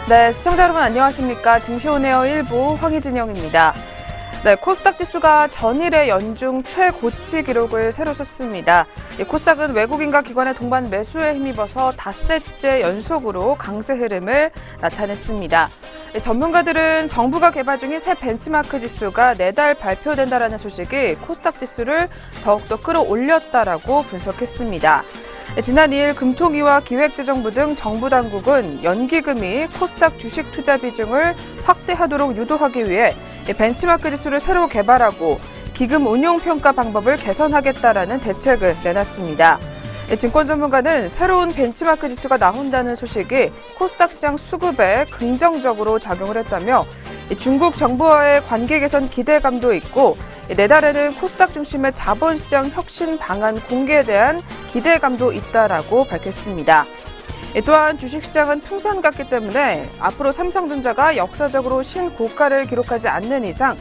네, 시청자 여러분 안녕하십니까. 증시온에어 1부 황희진영입니다. 네, 코스닥 지수가 전일의 연중 최고치 기록을 새로 썼습니다. 코스닥은 외국인과 기관의 동반 매수에 힘입어서 닷새째 연속으로 강세 흐름을 나타냈습니다. 전문가들은 정부가 개발 중인 새 벤치마크 지수가 내달 발표된다라는 소식이 코스닥 지수를 더욱더 끌어올렸다라고 분석했습니다. 지난 2일 금통위와 기획재정부 등 정부 당국은 연기금이 코스닥 주식 투자 비중을 확대하도록 유도하기 위해 벤치마크 지수를 새로 개발하고 기금 운용 평가 방법을 개선하겠다라는 대책을 내놨습니다. 증권 전문가는 새로운 벤치마크 지수가 나온다는 소식이 코스닥 시장 수급에 긍정적으로 작용을 했다며 중국 정부와의 관계 개선 기대감도 있고 내달에는 코스닥 중심의 자본시장 혁신 방안 공개에 대한 기대감도 있다라고 밝혔습니다. 또한 주식시장은 풍선 같기 때문에 앞으로 삼성전자가 역사적으로 신고가를 기록하지 않는 이상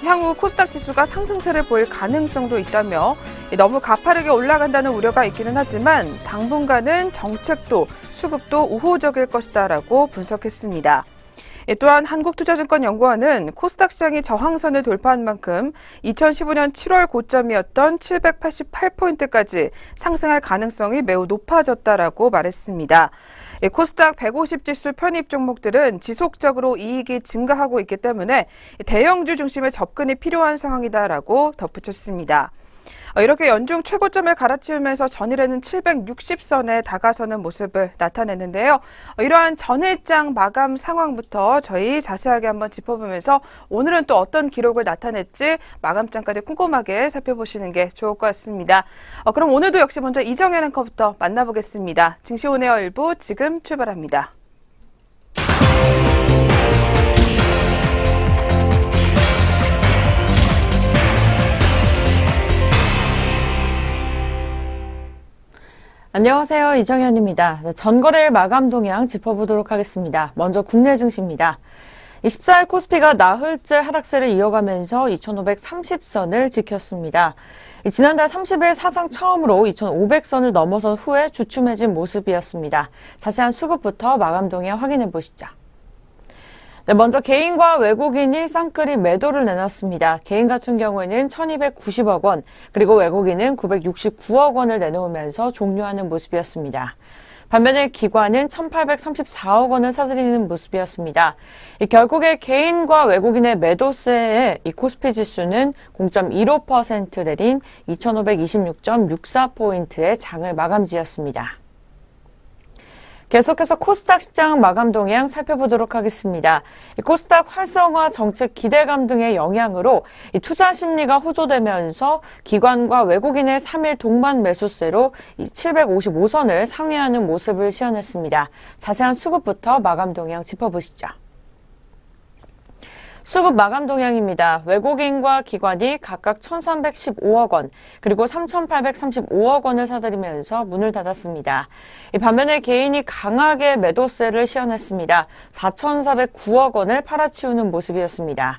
향후 코스닥 지수가 상승세를 보일 가능성도 있다며 너무 가파르게 올라간다는 우려가 있기는 하지만 당분간은 정책도 수급도 우호적일 것이다라고 분석했습니다. 또한 한국투자증권연구원은 코스닥 시장이 저항선을 돌파한 만큼 2015년 7월 고점이었던 788포인트까지 상승할 가능성이 매우 높아졌다라고 말했습니다. 코스닥 150 지수 편입 종목들은 지속적으로 이익이 증가하고 있기 때문에 대형주 중심의 접근이 필요한 상황이다라고 덧붙였습니다. 이렇게 연중 최고점을 갈아치우면서 전일에는 760선에 다가서는 모습을 나타냈는데요. 이러한 전일장 마감 상황부터 저희 자세하게 한번 짚어보면서 오늘은 또 어떤 기록을 나타낼지 마감장까지 꼼꼼하게 살펴보시는 게 좋을 것 같습니다. 그럼 오늘도 역시 먼저 이정현 앵커부터 만나보겠습니다. 증시온에어 1부 지금 출발합니다. 안녕하세요. 이정현입니다. 전거래일 마감 동향 짚어보도록 하겠습니다. 먼저 국내 증시입니다. 24일 코스피가 나흘째 하락세를 이어가면서 2,530선을 지켰습니다. 지난달 30일 사상 처음으로 2,500선을 넘어선 후에 주춤해진 모습이었습니다. 자세한 수급부터 마감 동향 확인해 보시죠. 네, 먼저 개인과 외국인이 쌍끌이 매도를 내놨습니다. 개인 같은 경우에는 1,290억 원, 그리고 외국인은 969억 원을 내놓으면서 종료하는 모습이었습니다. 반면에 기관은 1,834억 원을 사들이는 모습이었습니다. 결국에 개인과 외국인의 매도세에 이 코스피 지수는 0.15% 내린 2,526.64포인트의 장을 마감지었습니다. 계속해서 코스닥 시장 마감 동향 살펴보도록 하겠습니다. 코스닥 활성화 정책 기대감 등의 영향으로 투자 심리가 호조되면서 기관과 외국인의 3일 동반 매수세로 755선을 상회하는 모습을 시현했습니다. 자세한 수급부터 마감 동향 짚어보시죠. 수급 마감 동향입니다. 외국인과 기관이 각각 1,315억 원, 그리고 3,835억 원을 사들이면서 문을 닫았습니다. 반면에 개인이 강하게 매도세를 시현했습니다. 4,409억 원을 팔아치우는 모습이었습니다.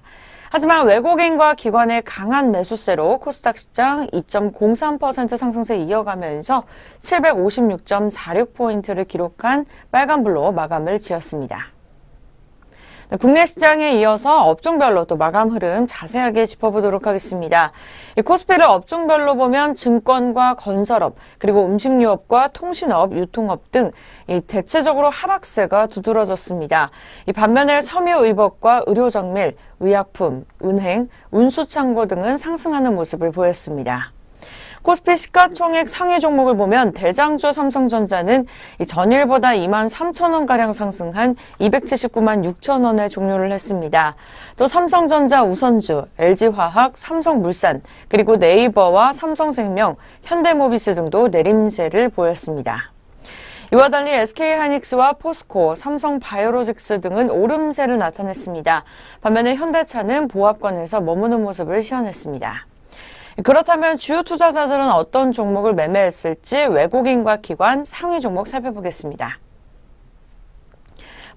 하지만 외국인과 기관의 강한 매수세로 코스닥 시장 2.03% 상승세 이어가면서 756.46포인트를 기록한 빨간불로 마감을 지었습니다. 국내 시장에 이어서 업종별로 또 마감 흐름 자세하게 짚어보도록 하겠습니다. 코스피를 업종별로 보면 증권과 건설업, 그리고 음식료업과 통신업, 유통업 등 대체적으로 하락세가 두드러졌습니다. 반면에 섬유의복과 의료정밀, 의약품, 은행, 운수창고 등은 상승하는 모습을 보였습니다. 코스피 시가총액 상위 종목을 보면 대장주 삼성전자는 전일보다 23,000원가량 상승한 279만 6천원에 종료를 했습니다. 또 삼성전자 우선주, LG화학, 삼성물산, 그리고 네이버와 삼성생명, 현대모비스 등도 내림세를 보였습니다. 이와 달리 SK하이닉스와 포스코, 삼성바이오로직스 등은 오름세를 나타냈습니다. 반면에 현대차는 보합권에서 머무는 모습을 시현했습니다. 그렇다면 주요 투자자들은 어떤 종목을 매매했을지 외국인과 기관 상위 종목 살펴보겠습니다.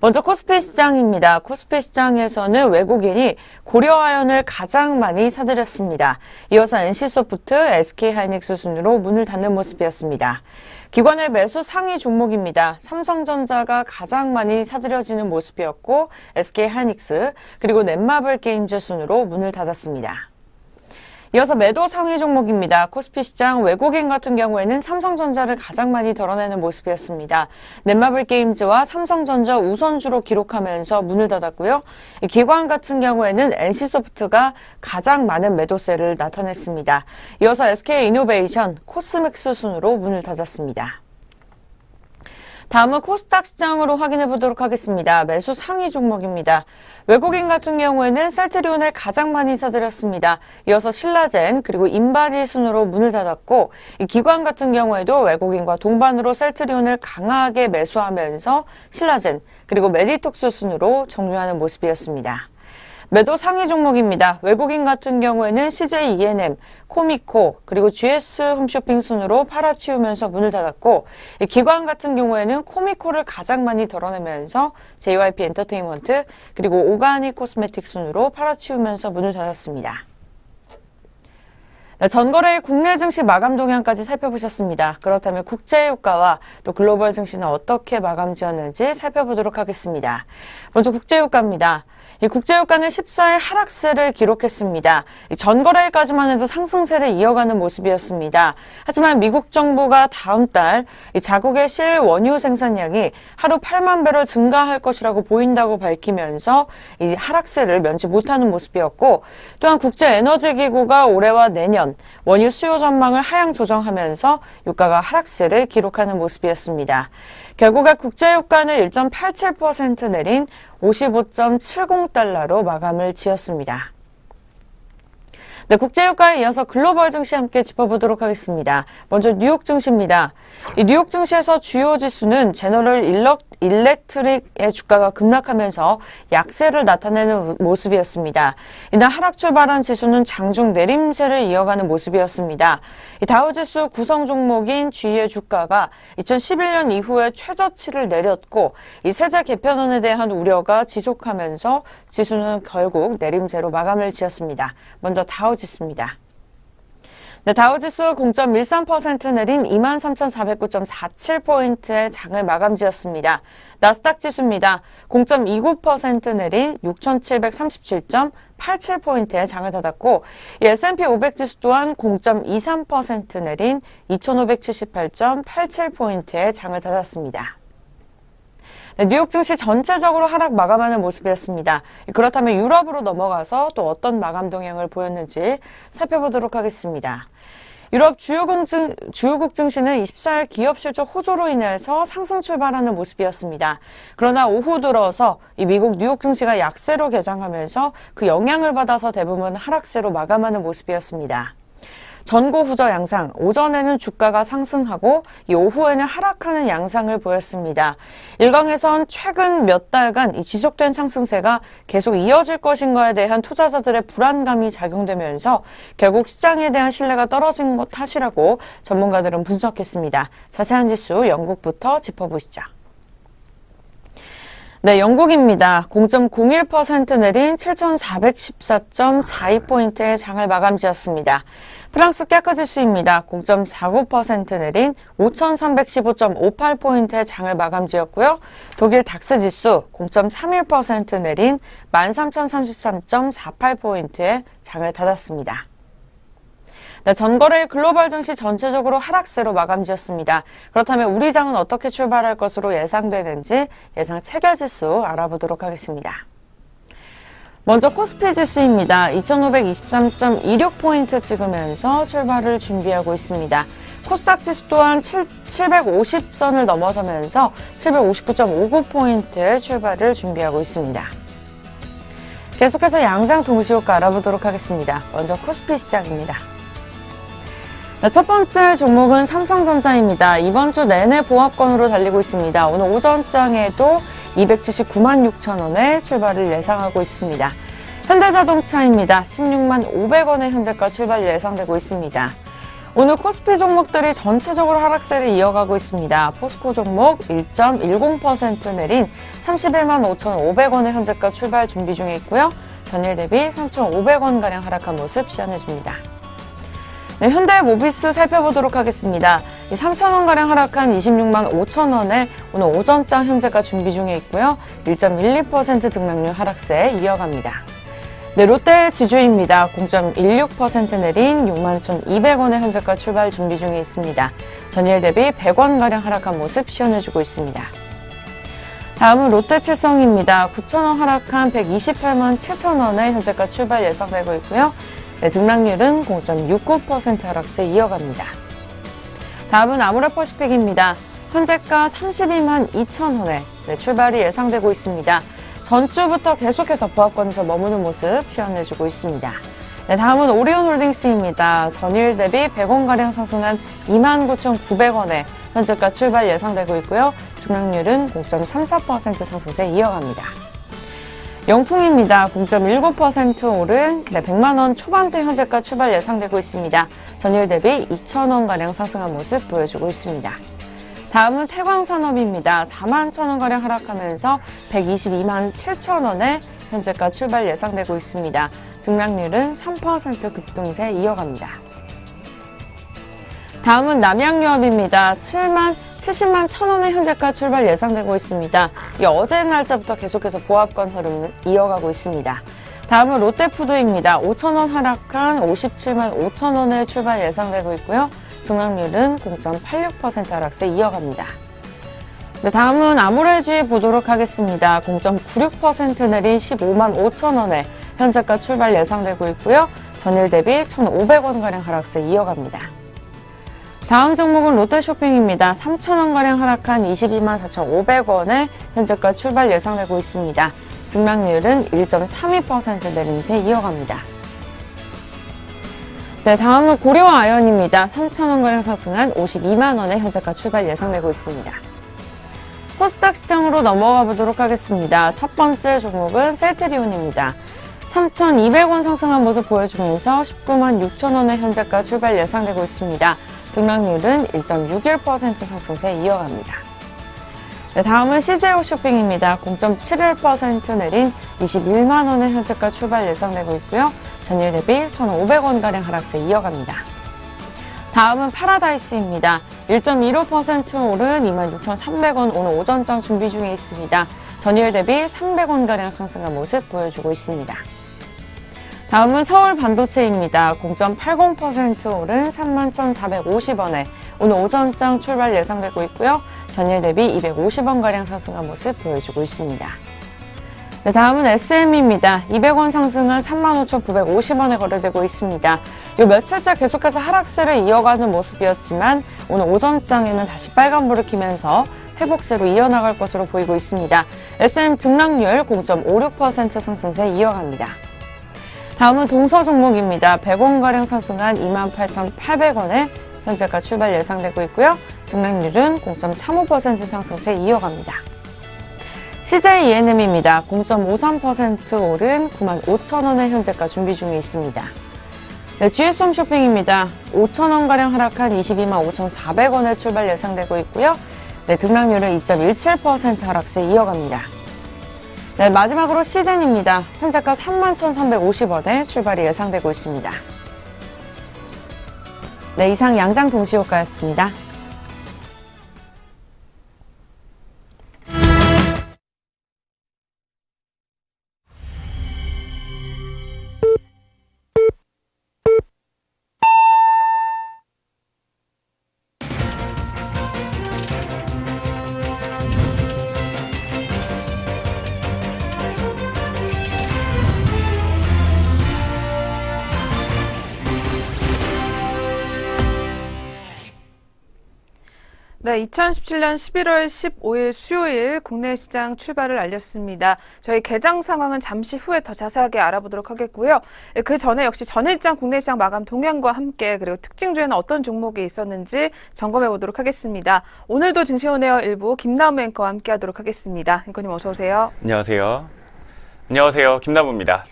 먼저 코스피 시장입니다. 코스피 시장에서는 외국인이 고려아연을 가장 많이 사들였습니다. 이어서 NC소프트, SK하이닉스 순으로 문을 닫는 모습이었습니다. 기관의 매수 상위 종목입니다. 삼성전자가 가장 많이 사들여지는 모습이었고 SK하이닉스 그리고 넷마블 게임즈 순으로 문을 닫았습니다. 이어서 매도 상위 종목입니다. 코스피 시장 외국인 같은 경우에는 삼성전자를 가장 많이 덜어내는 모습이었습니다. 넷마블 게임즈와 삼성전자 우선주로 기록하면서 문을 닫았고요. 기관 같은 경우에는 NC소프트가 가장 많은 매도세를 나타냈습니다. 이어서 SK이노베이션, 코스맥스 순으로 문을 닫았습니다. 다음은 코스닥 시장으로 확인해 보도록 하겠습니다. 매수 상위 종목입니다. 외국인 같은 경우에는 셀트리온을 가장 많이 사들였습니다. 이어서 신라젠 그리고 인바디 순으로 문을 닫았고 이 기관 같은 경우에도 외국인과 동반으로 셀트리온을 강하게 매수하면서 신라젠 그리고 메디톡스 순으로 정리하는 모습이었습니다. 매도 상위 종목입니다. 외국인 같은 경우에는 CJ E&M, 코미코, 그리고 GS 홈쇼핑 순으로 팔아치우면서 문을 닫았고 기관 같은 경우에는 코미코를 가장 많이 덜어내면서 JYP 엔터테인먼트, 그리고 오가닉 코스메틱 순으로 팔아치우면서 문을 닫았습니다. 전거래일 국내 증시 마감 동향까지 살펴보셨습니다. 그렇다면 국제유가와 또 글로벌 증시는 어떻게 마감 지었는지 살펴보도록 하겠습니다. 먼저 국제유가입니다. 이 국제유가는 14일 하락세를 기록했습니다. 전거래일까지만 해도 상승세를 이어가는 모습이었습니다. 하지만 미국 정부가 다음 달 자국의 실 원유 생산량이 하루 8만 배럴 증가할 것이라고 보인다고 밝히면서 이 하락세를 면치 못하는 모습이었고, 또한 국제에너지기구가 올해와 내년 원유 수요 전망을 하향 조정하면서 유가가 하락세를 기록하는 모습이었습니다. 결국에 국제유가는 1.87% 내린 55.70달러로 마감을 지었습니다. 네, 국제유가에 이어서 글로벌 증시 함께 짚어보도록 하겠습니다. 먼저 뉴욕 증시입니다. 이 뉴욕 증시에서 주요 지수는 제너럴 일렉트릭의 주가가 급락하면서 약세를 나타내는 모습이었습니다. 이날 하락 출발한 지수는 장중 내림세를 이어가는 모습이었습니다. 이 다우지수 구성 종목인 G의 주가가 2011년 이후에 최저치를 내렸고 이 세제 개편안에 대한 우려가 지속하면서 지수는 결국 내림세로 마감을 지었습니다. 먼저 다우지수입니다. 네, 다우지수 0.13% 내린 23,409.47포인트의 장을 마감지었습니다. 나스닥 지수입니다. 0.29% 내린 6,737.87포인트의 장을 닫았고, 이 S&P 500 지수 또한 0.23% 내린 2,578.87포인트의 장을 닫았습니다. 네, 뉴욕 증시 전체적으로 하락 마감하는 모습이었습니다. 그렇다면 유럽으로 넘어가서 또 어떤 마감 동향을 보였는지 살펴보도록 하겠습니다. 유럽 주요국 증시는 24일 기업 실적 호조로 인해서 상승 출발하는 모습이었습니다. 그러나 오후 들어서 이 미국 뉴욕 증시가 약세로 개장하면서 그 영향을 받아서 대부분 하락세로 마감하는 모습이었습니다. 전고 후저 양상, 오전에는 주가가 상승하고 이 오후에는 하락하는 양상을 보였습니다. 일각에선 최근 몇 달간 이 지속된 상승세가 계속 이어질 것인가에 대한 투자자들의 불안감이 작용되면서 결국 시장에 대한 신뢰가 떨어진 것 탓이라고 전문가들은 분석했습니다. 자세한 지수 영국부터 짚어보시죠. 네, 영국입니다. 0.01% 내린 7,414.42포인트의 장을 마감지었습니다. 프랑스 캐크 지수입니다. 0.49% 내린 5,315.58포인트의 장을 마감지었고요. 독일 닥스 지수 0.31% 내린 13,033.48포인트의 장을 닫았습니다. 네, 전거래일 글로벌 증시 전체적으로 하락세로 마감지었습니다. 그렇다면 우리 장은 어떻게 출발할 것으로 예상되는지 예상 체결지수 알아보도록 하겠습니다. 먼저 코스피 지수입니다. 2,523.26포인트 찍으면서 출발을 준비하고 있습니다. 코스닥 지수 또한 750선을 넘어서면서 759.59포인트의 출발을 준비하고 있습니다. 계속해서 양상 동시효과 알아보도록 하겠습니다. 먼저 코스피 시장입니다. 첫 번째 종목은 삼성전자입니다. 이번 주 내내 보합권으로 달리고 있습니다. 오늘 오전장에도 279만 6천 원에 출발을 예상하고 있습니다. 현대자동차입니다. 16만 500원의 현재가 출발 예상되고 있습니다. 오늘 코스피 종목들이 전체적으로 하락세를 이어가고 있습니다. 포스코 종목 1.10% 내린 31만 5,500원의 현재가 출발 준비 중에 있고요. 전일 대비 3,500원가량 하락한 모습 시연해줍니다. 네, 현대모비스 살펴보도록 하겠습니다. 3,000원가량 하락한 26만 5천원에 오늘 오전장 현재가 준비 중에 있고요. 1.12% 등락률 하락세 이어갑니다. 네, 롯데 지주입니다. 0.16% 내린 61,200원의 현재가 출발 준비 중에 있습니다. 전일 대비 100원가량 하락한 모습 시연해주고 있습니다. 다음은 롯데칠성입니다. 9,000원 하락한 128만 7천원의 현재가 출발 예상되고 있고요. 네, 등락률은 0.69% 하락세 이어갑니다. 다음은 아모레퍼시픽입니다. 현재가 32만 2천원에 출발이 예상되고 있습니다. 전주부터 계속해서 보합권에서 머무는 모습 시연해주고 있습니다. 네, 다음은 오리온홀딩스입니다. 전일 대비 100원가량 상승한 29,900원에 현재가 출발 예상되고 있고요. 등락률은 0.34% 상승세 이어갑니다. 영풍입니다. 0.19% 오른 100만원 초반대 현재가 출발 예상되고 있습니다. 전일 대비 2,000원가량 상승한 모습 보여주고 있습니다. 다음은 태광산업입니다. 4만 1,000원가량 하락하면서 122만 7천원에 현재가 출발 예상되고 있습니다. 등락률은 3% 급등세 이어갑니다. 다음은 남양유업입니다. 70만 1,000원의 현재가 출발 예상되고 있습니다. 어제 날짜부터 계속해서 보합권 흐름 이어가고 있습니다. 다음은 롯데푸드입니다. 5,000원 하락한 57만 5천원의 출발 예상되고 있고요. 등락률은 0.86% 하락세 이어갑니다. 네, 다음은 아모레주의 보도록 하겠습니다. 0.96% 내린 15만 5천원에 현재가 출발 예상되고 있고요. 전일 대비 1,500원가량 하락세 이어갑니다. 다음 종목은 롯데쇼핑입니다. 3,000원가량 하락한 22만 4,500원에 현재가 출발 예상되고 있습니다. 등락률은 1.32% 내림세 이어갑니다. 네, 다음은 고려와 아연입니다. 3,000원가량 상승한 52만원에 현재가 출발 예상되고 있습니다. 코스닥 시장으로 넘어가 보도록 하겠습니다. 첫 번째 종목은 셀트리온입니다. 3,200원 상승한 모습 보여주면서 19만 6천원에 현재가 출발 예상되고 있습니다. 등락률은 1.61% 상승세 이어갑니다. 네, 다음은 CJ 홈쇼핑입니다. 0.71% 내린 21만원에 현재가 출발 예상되고 있고요. 전일 대비 1,500원가량 하락세 이어갑니다. 다음은 파라다이스입니다. 1.15% 오른 26,300원 오늘 오전장 준비 중에 있습니다. 전일 대비 300원가량 상승한 모습 보여주고 있습니다. 다음은 서울반도체입니다. 0.80% 오른 31,450원에 오늘 오전장 출발 예상되고 있고요. 전일 대비 250원가량 상승한 모습 보여주고 있습니다. 네, 다음은 SM입니다. 200원 상승한 35,950원에 거래되고 있습니다. 며칠째 계속해서 하락세를 이어가는 모습이었지만 오늘 오전장에는 다시 빨간불을 켜면서 회복세로 이어나갈 것으로 보이고 있습니다. SM 등락률 0.56% 상승세 이어갑니다. 다음은 동서 종목입니다. 100원가량 상승한 28,800원에 현재가 출발 예상되고 있고요. 등락률은 0.35% 상승세 이어갑니다. CJ ENM입니다. 0.53% 오른 95,000원에 현재가 준비 중에 있습니다. 네, GS홈 쇼핑입니다. 5,000원가량 하락한 22만 5,400원에 출발 예상되고 있고요. 네, 등락률은 2.17% 하락세 이어갑니다. 네, 마지막으로 시즌입니다. 현재가 31,350원에 출발이 예상되고 있습니다. 네, 이상 양장 동시효과였습니다. 네, 2017년 11월 15일 수요일 국내 시장 출발을 알렸습니다. 저희 개장 상황은 잠시 후에 더 자세하게 알아보도록 하겠고요. 그 전에 역시 전일장 국내 시장 마감 동향과 함께 그리고 특징주에는 어떤 종목이 있었는지 점검해 보도록 하겠습니다. 오늘도 증시온에어 일부 김남우 앵커와 함께 하도록 하겠습니다. 앵커님 어서 오세요. 안녕하세요. 안녕하세요. 김남우입니다.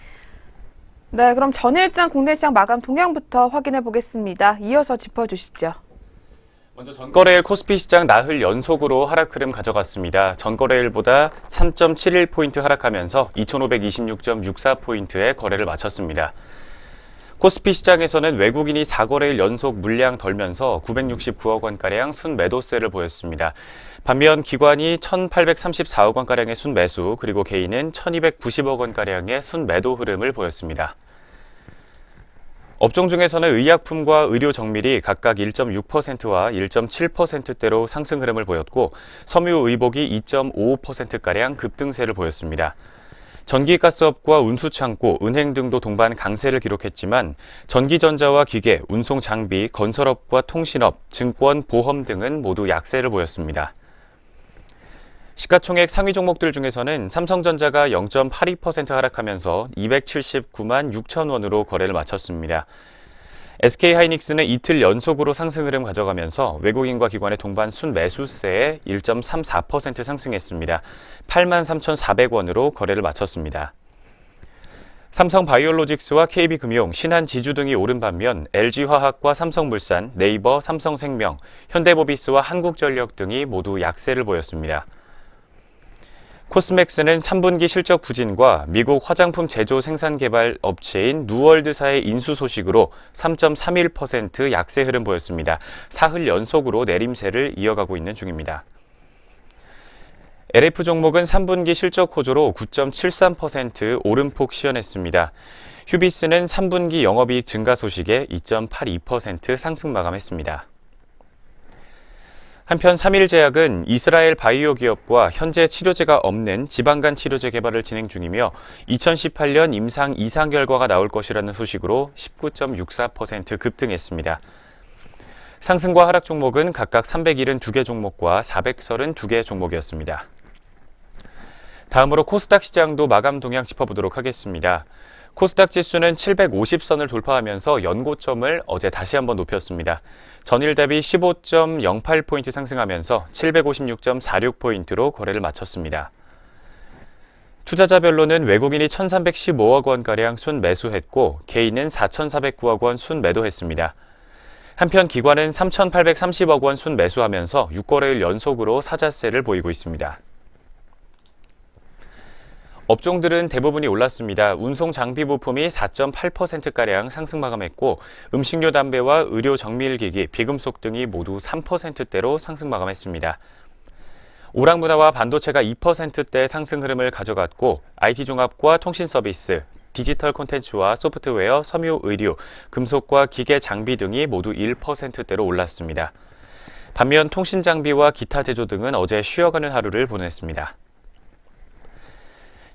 네, 그럼 전일장 국내 시장 마감 동향부터 확인해 보겠습니다. 이어서 짚어주시죠. 먼저 전거래일 코스피 시장 나흘 연속으로 하락 흐름 가져갔습니다. 전거래일보다 3.71포인트 하락하면서 2,526.64포인트에 거래를 마쳤습니다. 코스피 시장에서는 외국인이 4거래일 연속 물량 덜면서 969억 원가량 순매도세를 보였습니다. 반면 기관이 1,834억 원가량의 순매수, 그리고 개인은 1,290억 원가량의 순매도 흐름을 보였습니다. 업종 중에서는 의약품과 의료 정밀이 각각 1.6%와 1.7%대로 상승 흐름을 보였고, 섬유 의복이 2.55%가량 급등세를 보였습니다. 전기가스업과 운수창고, 은행 등도 동반 강세를 기록했지만 전기전자와 기계, 운송장비, 건설업과 통신업, 증권, 보험 등은 모두 약세를 보였습니다. 시가총액 상위 종목들 중에서는 삼성전자가 0.82% 하락하면서 279만 6천 원으로 거래를 마쳤습니다. SK하이닉스는 이틀 연속으로 상승 흐름 가져가면서 외국인과 기관의 동반 순매수세에 1.34% 상승했습니다. 8만 3,400원으로 거래를 마쳤습니다. 삼성바이오로직스와 KB금융, 신한지주 등이 오른 반면 LG화학과 삼성물산, 네이버, 삼성생명, 현대모비스와 한국전력 등이 모두 약세를 보였습니다. 코스맥스는 3분기 실적 부진과 미국 화장품 제조 생산 개발 업체인 누월드사의 인수 소식으로 3.31% 약세 흐름 보였습니다. 사흘 연속으로 내림세를 이어가고 있는 중입니다. LF 종목은 3분기 실적 호조로 9.73% 오름폭 시현했습니다. 휴비스는 3분기 영업이익 증가 소식에 2.82% 상승 마감했습니다. 한편 삼일제약은 이스라엘 바이오 기업과 현재 치료제가 없는 지방간 치료제 개발을 진행 중이며 2018년 임상 이상 결과가 나올 것이라는 소식으로 19.64% 급등했습니다. 상승과 하락 종목은 각각 372개 종목과 432개 종목이었습니다. 다음으로 코스닥 시장도 마감 동향 짚어보도록 하겠습니다. 코스닥 지수는 750선을 돌파하면서 연고점을 어제 다시 한번 높였습니다. 전일 대비 15.08포인트 상승하면서 756.46포인트로 거래를 마쳤습니다. 투자자별로는 외국인이 1,315억 원가량 순매수했고 개인은 4,409억 원 순매도했습니다. 한편 기관은 3,830억 원 순매수하면서 6거래일 연속으로 사자세를 보이고 있습니다. 업종들은 대부분이 올랐습니다. 운송 장비 부품이 4.8%가량 상승 마감했고 음식료 담배와 의료 정밀기기, 비금속 등이 모두 3%대로 상승 마감했습니다. 오락문화와 반도체가 2%대 상승 흐름을 가져갔고 IT 종합과 통신 서비스, 디지털 콘텐츠와 소프트웨어, 섬유 의류, 금속과 기계 장비 등이 모두 1%대로 올랐습니다. 반면 통신 장비와 기타 제조 등은 어제 쉬어가는 하루를 보냈습니다.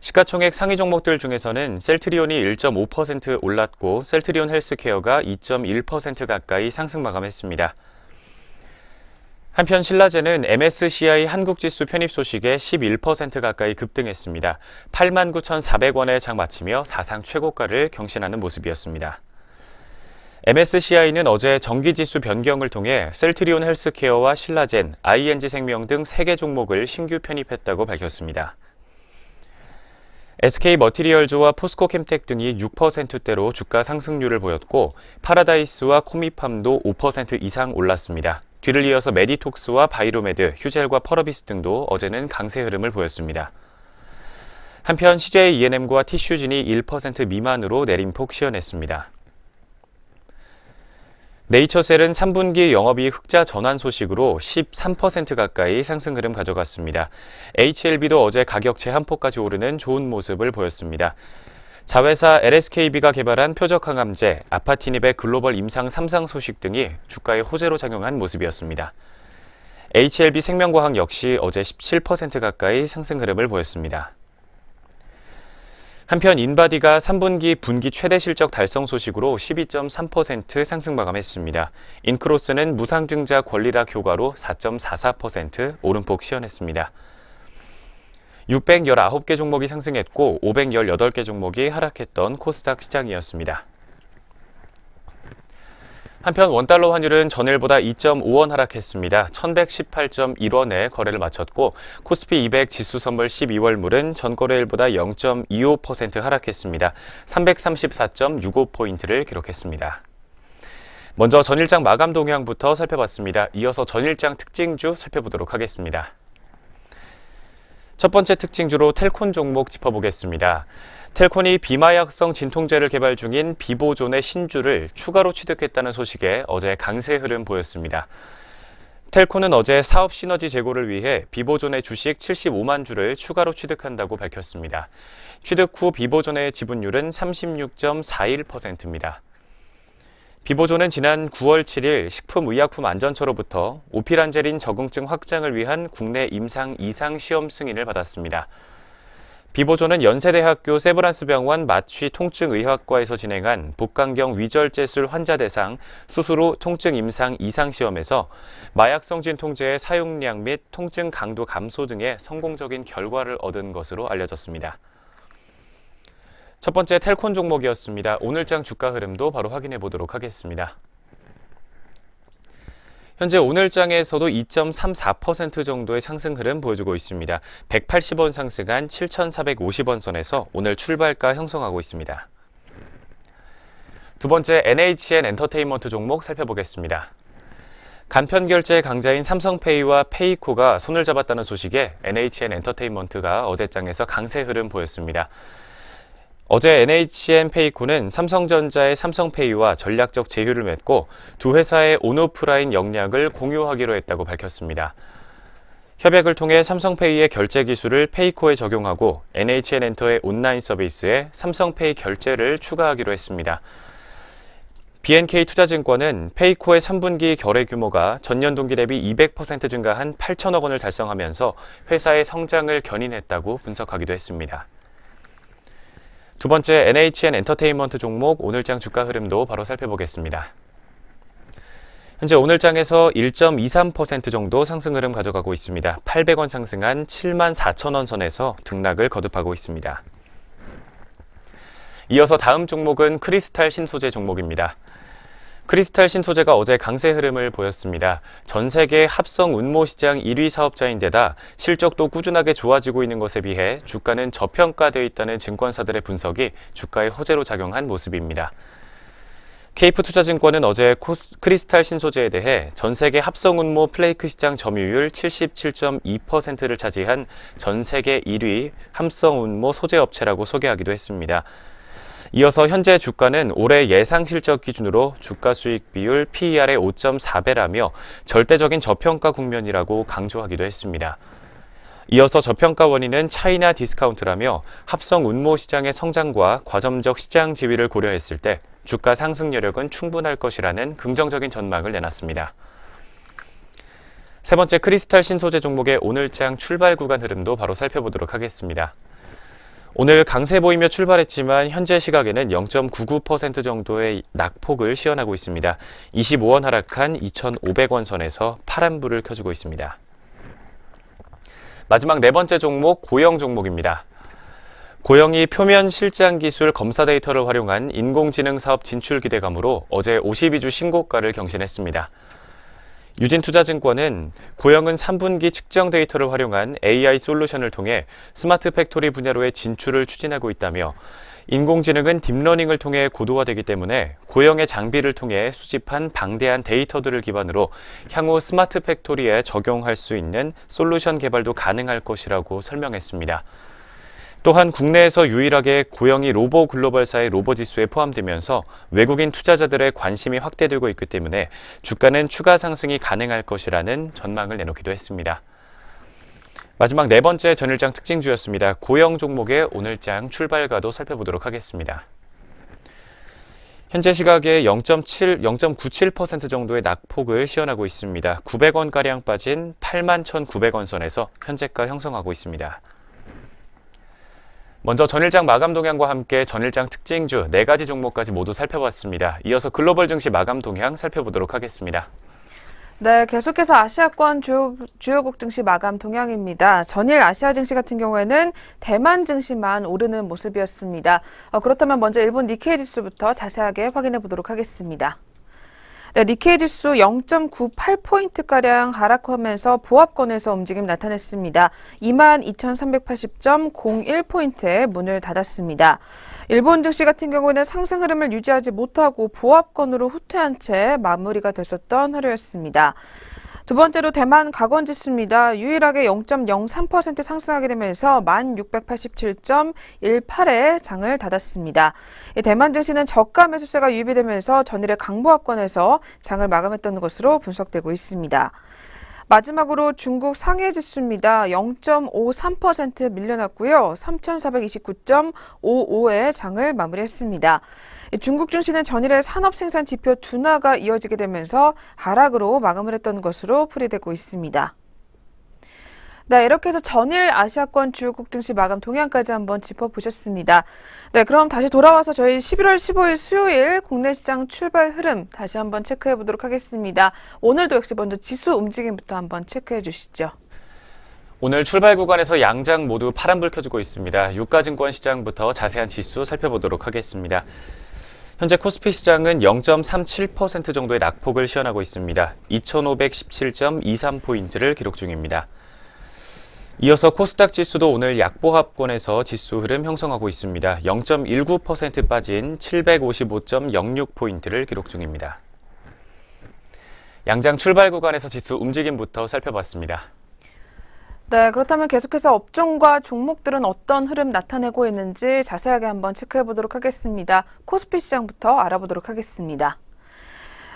시가총액 상위 종목들 중에서는 셀트리온이 1.5% 올랐고 셀트리온 헬스케어가 2.1% 가까이 상승 마감했습니다. 한편 신라제는 MSCI 한국지수 편입 소식에 11% 가까이 급등했습니다. 89,400원에 장 마치며 사상 최고가를 경신하는 모습이었습니다. MSCI는 어제 정기지수 변경을 통해 셀트리온 헬스케어와 신라젠, ING생명 등 3개 종목을 신규 편입했다고 밝혔습니다. SK머티리얼즈와 포스코캠텍 등이 6%대로 주가 상승률을 보였고 파라다이스와 코미팜도 5% 이상 올랐습니다. 뒤를 이어서 메디톡스와 바이로메드, 휴젤과 펄어비스 등도 어제는 강세 흐름을 보였습니다. 한편 CJ E&M과 티슈진이 1% 미만으로 내림폭 시현했습니다. 네이처셀은 3분기 영업이익 흑자 전환 소식으로 13% 가까이 상승 흐름 가져갔습니다. HLB도 어제 가격 제한폭까지 오르는 좋은 모습을 보였습니다. 자회사 LSKB가 개발한 표적 항암제, 아파티닙의 글로벌 임상 3상 소식 등이 주가에 호재로 작용한 모습이었습니다. HLB 생명과학 역시 어제 17% 가까이 상승 흐름을 보였습니다. 한편 인바디가 3분기 분기 최대 실적 달성 소식으로 12.3% 상승 마감했습니다. 인크로스는 무상증자 권리락 효과로 4.44% 오름폭 시현했습니다. 619개 종목이 상승했고 518개 종목이 하락했던 코스닥 시장이었습니다. 한편 원달러 환율은 전일보다 2.5원 하락했습니다. 1118.1원에 거래를 마쳤고 코스피 200 지수 선물 12월물은 전거래일보다 0.25% 하락했습니다. 334.65포인트를 기록했습니다. 먼저 전일장 마감 동향부터 살펴봤습니다. 이어서 전일장 특징주 살펴보도록 하겠습니다. 첫 번째 특징주로 텔콘 종목 짚어보겠습니다. 텔콘이 비마약성 진통제를 개발 중인 비보존의 신주를 추가로 취득했다는 소식에 어제 강세 흐름 보였습니다. 텔콘은 어제 사업 시너지 제고를 위해 비보존의 주식 75만 주를 추가로 취득한다고 밝혔습니다. 취득 후 비보존의 지분율은 36.41%입니다. 비보존은 지난 9월 7일 식품의약품안전처로부터 오피란제린 적응증 확장을 위한 국내 임상 2상 시험 승인을 받았습니다. 비보존은 연세대학교 세브란스병원 마취통증의학과에서 진행한 복강경 위절제술 환자 대상 수술 후 통증 임상 2상 시험에서 마약성 진통제의 사용량 및 통증 강도 감소 등의 성공적인 결과를 얻은 것으로 알려졌습니다. 첫 번째 텔콘 종목이었습니다. 오늘장 주가 흐름도 바로 확인해 보도록 하겠습니다. 현재 오늘장에서도 2.34% 정도의 상승 흐름 보여주고 있습니다. 180원 상승한 7,450원 선에서 오늘 출발가 형성하고 있습니다. 두 번째 NHN 엔터테인먼트 종목 살펴보겠습니다. 간편결제 강자인 삼성페이와 페이코가 손을 잡았다는 소식에 NHN 엔터테인먼트가 어제장에서 강세 흐름 보였습니다. 어제 NHN 페이코는 삼성전자의 삼성페이와 전략적 제휴를 맺고 두 회사의 온오프라인 역량을 공유하기로 했다고 밝혔습니다. 협약을 통해 삼성페이의 결제 기술을 페이코에 적용하고 NHN 엔터의 온라인 서비스에 삼성페이 결제를 추가하기로 했습니다. BNK투자증권은 페이코의 3분기 거래 규모가 전년 동기 대비 200% 증가한 8천억 원을 달성하면서 회사의 성장을 견인했다고 분석하기도 했습니다. 두 번째 NHN 엔터테인먼트 종목 오늘장 주가 흐름도 바로 살펴보겠습니다. 현재 오늘장에서 1.23% 정도 상승 흐름 가져가고 있습니다. 800원 상승한 74,000원 선에서 등락을 거듭하고 있습니다. 이어서 다음 종목은 크리스탈 신소재 종목입니다. 크리스탈 신소재가 어제 강세 흐름을 보였습니다. 전 세계 합성 운모 시장 1위 사업자인데다 실적도 꾸준하게 좋아지고 있는 것에 비해 주가는 저평가되어 있다는 증권사들의 분석이 주가에 호재로 작용한 모습입니다. 케이프투자증권은 어제 크리스탈 신소재에 대해 전 세계 합성 운모 플레이크 시장 점유율 77.2%를 차지한 전 세계 1위 합성 운모 소재 업체라고 소개하기도 했습니다. 이어서 현재 주가는 올해 예상 실적 기준으로 주가 수익 비율 PER의 5.4배라며 절대적인 저평가 국면이라고 강조하기도 했습니다. 이어서 저평가 원인은 차이나 디스카운트라며 합성 운모 시장의 성장과 과점적 시장 지위를 고려했을 때 주가 상승 여력은 충분할 것이라는 긍정적인 전망을 내놨습니다. 세 번째 크리스탈 신소재 종목의 오늘장 출발 구간 흐름도 바로 살펴보도록 하겠습니다. 오늘 강세 보이며 출발했지만 현재 시각에는 0.99% 정도의 낙폭을 시현하고 있습니다. 25원 하락한 2,500원 선에서 파란불을 켜주고 있습니다. 마지막 네 번째 종목 고영 종목입니다. 고영이 표면 실장 기술 검사 데이터를 활용한 인공지능 사업 진출 기대감으로 어제 52주 신고가를 경신했습니다. 유진투자증권은 고영은 3분기 측정 데이터를 활용한 AI 솔루션을 통해 스마트 팩토리 분야로의 진출을 추진하고 있다며 인공지능은 딥러닝을 통해 고도화되기 때문에 고영의 장비를 통해 수집한 방대한 데이터들을 기반으로 향후 스마트 팩토리에 적용할 수 있는 솔루션 개발도 가능할 것이라고 설명했습니다. 또한 국내에서 유일하게 고영이 로보글로벌사의 로보지수에 포함되면서 외국인 투자자들의 관심이 확대되고 있기 때문에 주가는 추가 상승이 가능할 것이라는 전망을 내놓기도 했습니다. 마지막 네 번째 전일장 특징주였습니다. 고영 종목의 오늘장 출발가도 살펴보도록 하겠습니다. 현재 시각에 0.97% 정도의 낙폭을 시현하고 있습니다. 900원가량 빠진 81,900원 선에서 현재가 형성하고 있습니다. 먼저 전일장 마감 동향과 함께 전일장 특징주 4가지 종목까지 모두 살펴봤습니다. 이어서 글로벌 증시 마감 동향 살펴보도록 하겠습니다. 네, 계속해서 아시아권 주요국 증시 마감 동향입니다. 전일 아시아 증시 같은 경우에는 대만 증시만 오르는 모습이었습니다. 그렇다면 먼저 일본 니케이 지수부터 자세하게 확인해 보도록 하겠습니다. 네, 니케이 지수 0.98포인트가량 하락하면서 보합권에서 움직임 나타냈습니다. 22,380.01포인트에 문을 닫았습니다. 일본 증시 같은 경우는 상승 흐름을 유지하지 못하고 보합권으로 후퇴한 채 마무리가 됐었던 하루였습니다. 두 번째로 대만 가건지수입니다. 유일하게 0.03% 상승하게 되면서 1687.18에 장을 닫았습니다. 대만 증시는 저가 매수세가 유입이 되면서 전일의 강보합권에서 장을 마감했던 것으로 분석되고 있습니다. 마지막으로 중국 상해지수입니다. 0.53% 밀려났고요. 3,429.55에 장을 마무리했습니다. 중국 증시는 전일의 산업생산 지표 둔화가 이어지게 되면서 하락으로 마감을 했던 것으로 풀이되고 있습니다. 네, 이렇게 해서 전일 아시아권 주요국 증시 마감 동향까지 한번 짚어보셨습니다. 네, 그럼 다시 돌아와서 저희 11월 15일 수요일 국내 시장 출발 흐름 다시 한번 체크해 보도록 하겠습니다. 오늘도 역시 먼저 지수 움직임부터 한번 체크해 주시죠. 오늘 출발 구간에서 양장 모두 파란불 켜지고 있습니다. 유가증권 시장부터 자세한 지수 살펴보도록 하겠습니다. 현재 코스피 시장은 0.37% 정도의 낙폭을 시현하고 있습니다. 2,517.23포인트를 기록 중입니다. 이어서 코스닥 지수도 오늘 약보합권에서 지수 흐름 형성하고 있습니다. 0.19% 빠진 755.06포인트를 기록 중입니다. 양장 출발 구간에서 지수 움직임부터 살펴봤습니다. 네, 그렇다면 계속해서 업종과 종목들은 어떤 흐름 나타내고 있는지 자세하게 한번 체크해 보도록 하겠습니다. 코스피 시장부터 알아보도록 하겠습니다.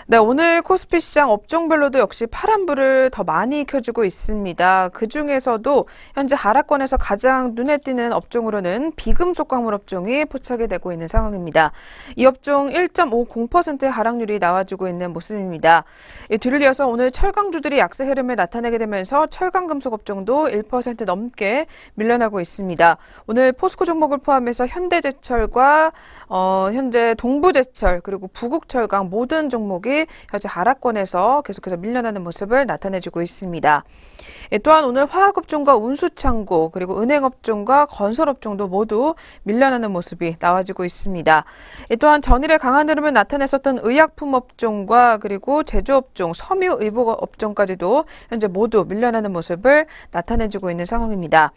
네, 오늘 코스피 시장 업종별로도 역시 파란불을 더 많이 켜지고 있습니다. 그중에서도 현재 하락권에서 가장 눈에 띄는 업종으로는 비금속 광물 업종이 포착이 되고 있는 상황입니다. 이 업종 1.50%의 하락률이 나와주고 있는 모습입니다. 뒤를 이어서 오늘 철강주들이 약세 흐름을 나타내게 되면서 철강금속 업종도 1% 넘게 밀려나고 있습니다. 오늘 포스코 종목을 포함해서 현대제철과 현재 동부제철 그리고 부국철강 모든 종목이 현재 하락권에서 계속해서 밀려나는 모습을 나타내주고 있습니다. 또한 오늘 화학업종과 운수창고 그리고 은행업종과 건설업종도 모두 밀려나는 모습이 나와주고 있습니다. 또한 전일에 강한 흐름을 나타냈었던 의약품업종과 그리고 제조업종, 섬유의복업종까지도 현재 모두 밀려나는 모습을 나타내주고 있는 상황입니다.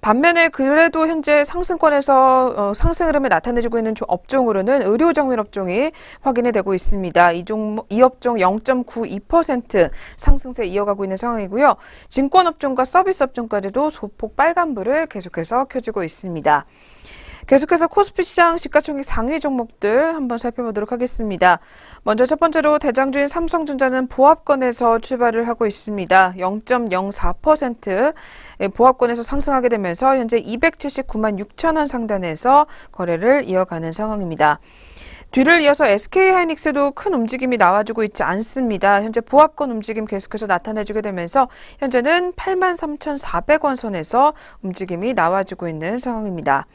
반면에 그래도 현재 상승권에서 상승 흐름을 나타내주고 있는 업종으로는 의료정밀업종이 확인이 되고 있습니다. 이 업종 0.92% 상승세 이어가고 있는 상황이고요. 증권업종과 서비스업종까지도 소폭 빨간불을 계속해서 켜지고 있습니다. 계속해서 코스피 시장 시가총액 상위 종목들 한번 살펴보도록 하겠습니다. 먼저 첫 번째로 대장주인 삼성전자는 보합권에서 출발을 하고 있습니다. 0.04% 보합권에서 상승하게 되면서 현재 279만 6천 원 상단에서 거래를 이어가는 상황입니다. 뒤를 이어서 SK하이닉스도 큰 움직임이 나와주고 있지 않습니다. 현재 보합권 움직임 계속해서 나타내주게 되면서 현재는 83,400원 선에서 움직임이 나와주고 있는 상황입니다.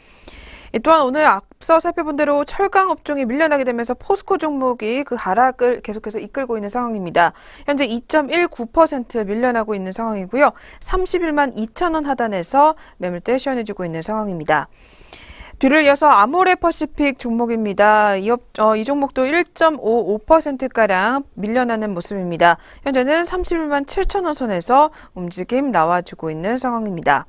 또한 오늘 앞서 살펴본 대로 철강 업종이 밀려나게 되면서 포스코 종목이 그 하락을 계속해서 이끌고 있는 상황입니다. 현재 2.19% 밀려나고 있는 상황이고요. 31만 2천 원 하단에서 매물대 시원해지고 있는 상황입니다. 뒤를 이어서 아모레퍼시픽 종목입니다. 이 종목도 1.55%가량 밀려나는 모습입니다. 현재는 31만 7천 원 선에서 움직임 나와주고 있는 상황입니다.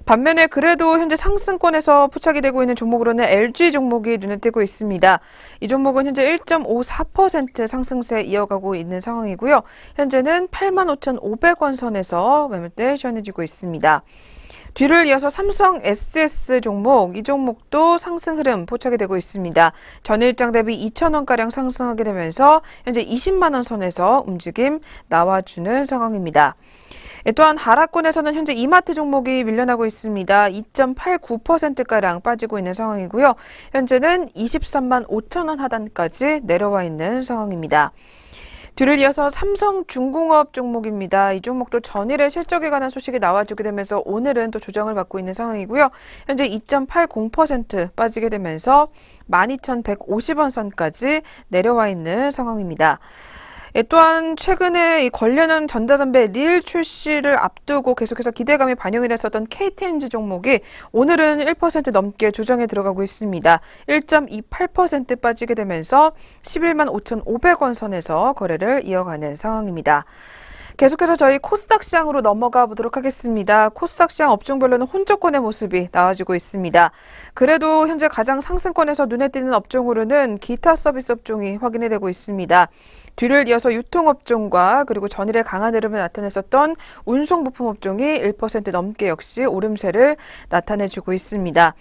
반면에 그래도 현재 상승권에서 포착이 되고 있는 종목으로는 LG 종목이 눈에 띄고 있습니다. 이 종목은 현재 1.54% 상승세 이어가고 있는 상황이고요. 현재는 85,500원 선에서 매물대 시원해지고 있습니다. 뒤를 이어서 삼성 SS 종목, 이 종목도 상승 흐름 포착이 되고 있습니다. 전일장 대비 2,000원가량 상승하게 되면서 현재 20만 원 선에서 움직임 나와주는 상황입니다. 또한 하락권에서는 현재 이마트 종목이 밀려나고 있습니다. 2.89%가량 빠지고 있는 상황이고요. 현재는 23만 5천 원 하단까지 내려와 있는 상황입니다. 뒤를 이어서 삼성중공업 종목입니다. 이 종목도 전일의 실적에 관한 소식이 나와주게 되면서 오늘은 또 조정을 받고 있는 상황이고요. 현재 2.80% 빠지게 되면서 12,150원 선까지 내려와 있는 상황입니다. 또한 최근에 관련한 전자담배 릴 출시를 앞두고 계속해서 기대감이 반영이 됐었던 KTNG 종목이 오늘은 1% 넘게 조정에 들어가고 있습니다. 1.28% 빠지게 되면서 11만 5,500원 선에서 거래를 이어가는 상황입니다. 계속해서 저희 코스닥 시장으로 넘어가 보도록 하겠습니다. 코스닥 시장 업종별로는 혼조권의 모습이 나와주고 있습니다. 그래도 현재 가장 상승권에서 눈에 띄는 업종으로는 기타 서비스 업종이 확인이 되고 있습니다. 뒤를 이어서 유통업종과 그리고 전일에 강한 흐름을 나타냈었던 운송부품업종이 1% 넘게 역시 오름세를 나타내주고 있습니다.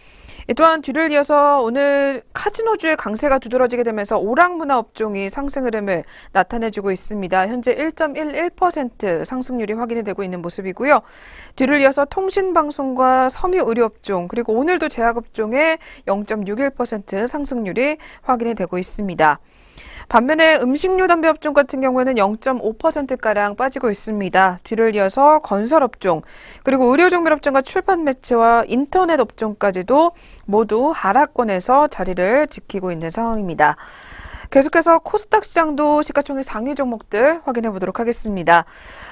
또한 뒤를 이어서 오늘 카지노주의 강세가 두드러지게 되면서 오락문화 업종이 상승 흐름을 나타내주고 있습니다. 현재 1.11% 상승률이 확인이 되고 있는 모습이고요. 뒤를 이어서 통신방송과 섬유의료업종 그리고 오늘도 제약업종의 0.61% 상승률이 확인이 되고 있습니다. 반면에 음식료 담배 업종 같은 경우에는 0.5%가량 빠지고 있습니다. 뒤를 이어서 건설업종, 그리고 의료정밀업종과 출판 매체와 인터넷 업종까지도 모두 하락권에서 자리를 지키고 있는 상황입니다. 계속해서 코스닥 시장도 시가총액 상위 종목들 확인해 보도록 하겠습니다.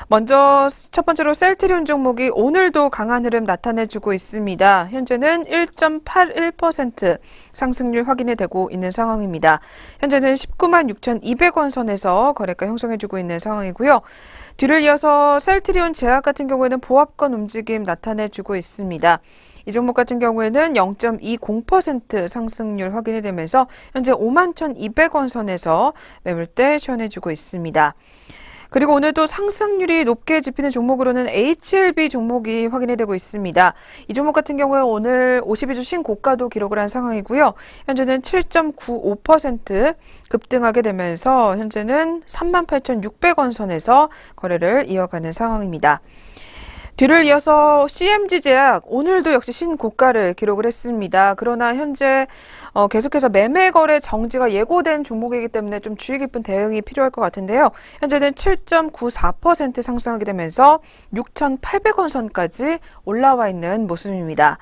먼저 첫 번째로 셀트리온 종목이 오늘도 강한 흐름 나타내주고 있습니다. 현재는 1.81% 상승률 확인이 되고 있는 상황입니다. 현재는 19만 6,200원 선에서 거래가 형성해주고 있는 상황이고요. 뒤를 이어서 셀트리온 제약 같은 경우에는 보합권 움직임 나타내주고 있습니다. 이 종목 같은 경우에는 0.20% 상승률 확인이 되면서 현재 51,200원 선에서 매물대 시원해주고 있습니다. 그리고 오늘도 상승률이 높게 집히는 종목으로는 HLB 종목이 확인이 되고 있습니다. 이 종목 같은 경우에 오늘 52주 신고가도 기록을 한 상황이고요. 현재는 7.95% 급등하게 되면서 현재는 38,600원 선에서 거래를 이어가는 상황입니다. 뒤를 이어서 CMG제약 오늘도 역시 신고가를 기록을 했습니다. 그러나 현재 계속해서 매매 거래 정지가 예고된 종목이기 때문에 좀 주의 깊은 대응이 필요할 것 같은데요. 현재는 7.94% 상승하게 되면서 6,800원 선까지 올라와 있는 모습입니다.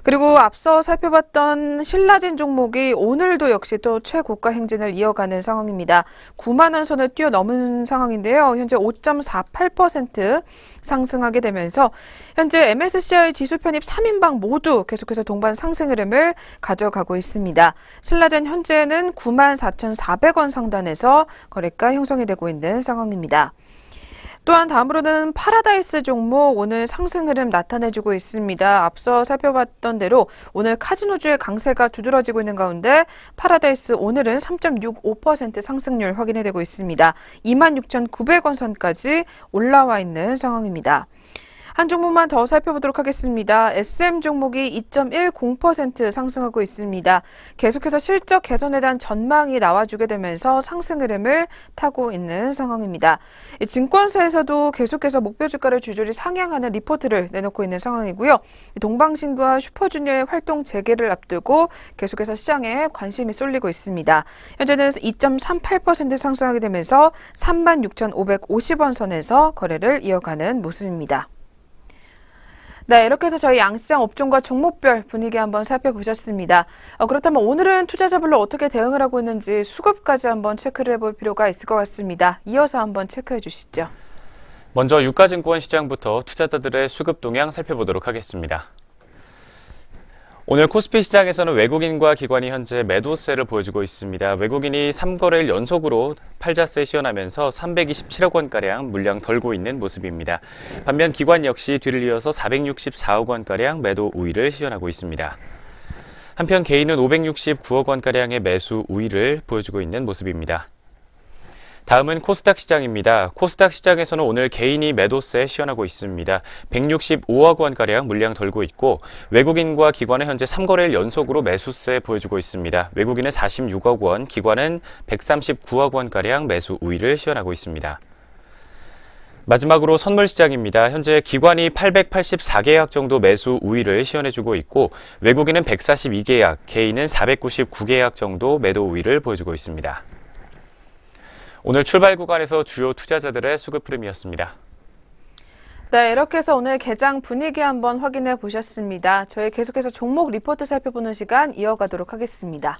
그리고 앞서 살펴봤던 신라젠 종목이 오늘도 역시 또 최고가 행진을 이어가는 상황입니다. 9만 원 선을 뛰어넘은 상황인데요. 현재 5.48% 상승하게 되면서 현재 MSCI 지수 편입 3인방 모두 계속해서 동반 상승 흐름을 가져가고 있습니다. 신라젠 현재는 9만 4,400원 상단에서 거래가 형성이 되고 있는 상황입니다. 또한 다음으로는 파라다이스 종목 오늘 상승 흐름 나타내주고 있습니다. 앞서 살펴봤던 대로 오늘 카지노주의 강세가 두드러지고 있는 가운데 파라다이스 오늘은 3.65% 상승률 확인이 되고 있습니다. 26,900원 선까지 올라와 있는 상황입니다. 한 종목만 더 살펴보도록 하겠습니다. SM 종목이 2.10% 상승하고 있습니다. 계속해서 실적 개선에 대한 전망이 나와주게 되면서 상승 흐름을 타고 있는 상황입니다. 증권사에서도 계속해서 목표 주가를 주저리 상향하는 리포트를 내놓고 있는 상황이고요. 동방신기와 슈퍼주니어의 활동 재개를 앞두고 계속해서 시장에 관심이 쏠리고 있습니다. 현재는 2.38% 상승하게 되면서 36,550원 선에서 거래를 이어가는 모습입니다. 네, 이렇게 해서 저희 양시장 업종과 종목별 분위기 한번 살펴보셨습니다. 그렇다면 오늘은 투자자별로 어떻게 대응을 하고 있는지 수급까지 한번 체크를 해볼 필요가 있을 것 같습니다. 이어서 한번 체크해 주시죠. 먼저 유가증권 시장부터 투자자들의 수급 동향 살펴보도록 하겠습니다. 오늘 코스피 시장에서는 외국인과 기관이 현재 매도세를 보여주고 있습니다. 외국인이 3거래일 연속으로 팔자세 시연하면서 327억 원가량 물량 덜고 있는 모습입니다. 반면 기관 역시 뒤를 이어서 464억 원가량 매도 우위를 시연하고 있습니다. 한편 개인은 569억 원가량의 매수 우위를 보여주고 있는 모습입니다. 다음은 코스닥 시장입니다. 코스닥 시장에서는 오늘 개인이 매도세 시연하고 있습니다. 165억 원가량 물량 덜고 있고 외국인과 기관은 현재 3거래일 연속으로 매수세 보여주고 있습니다. 외국인은 46억 원, 기관은 139억 원가량 매수 우위를 시연하고 있습니다. 마지막으로 선물시장입니다. 현재 기관이 884계약 정도 매수 우위를 시연해주고 있고 외국인은 142계약, 개인은 499계약 정도 매도 우위를 보여주고 있습니다. 오늘 출발 구간에서 주요 투자자들의 수급 흐름이었습니다. 네, 이렇게 해서 오늘 개장 분위기 한번 확인해 보셨습니다. 저희 계속해서 종목 리포트 살펴보는 시간 이어가도록 하겠습니다.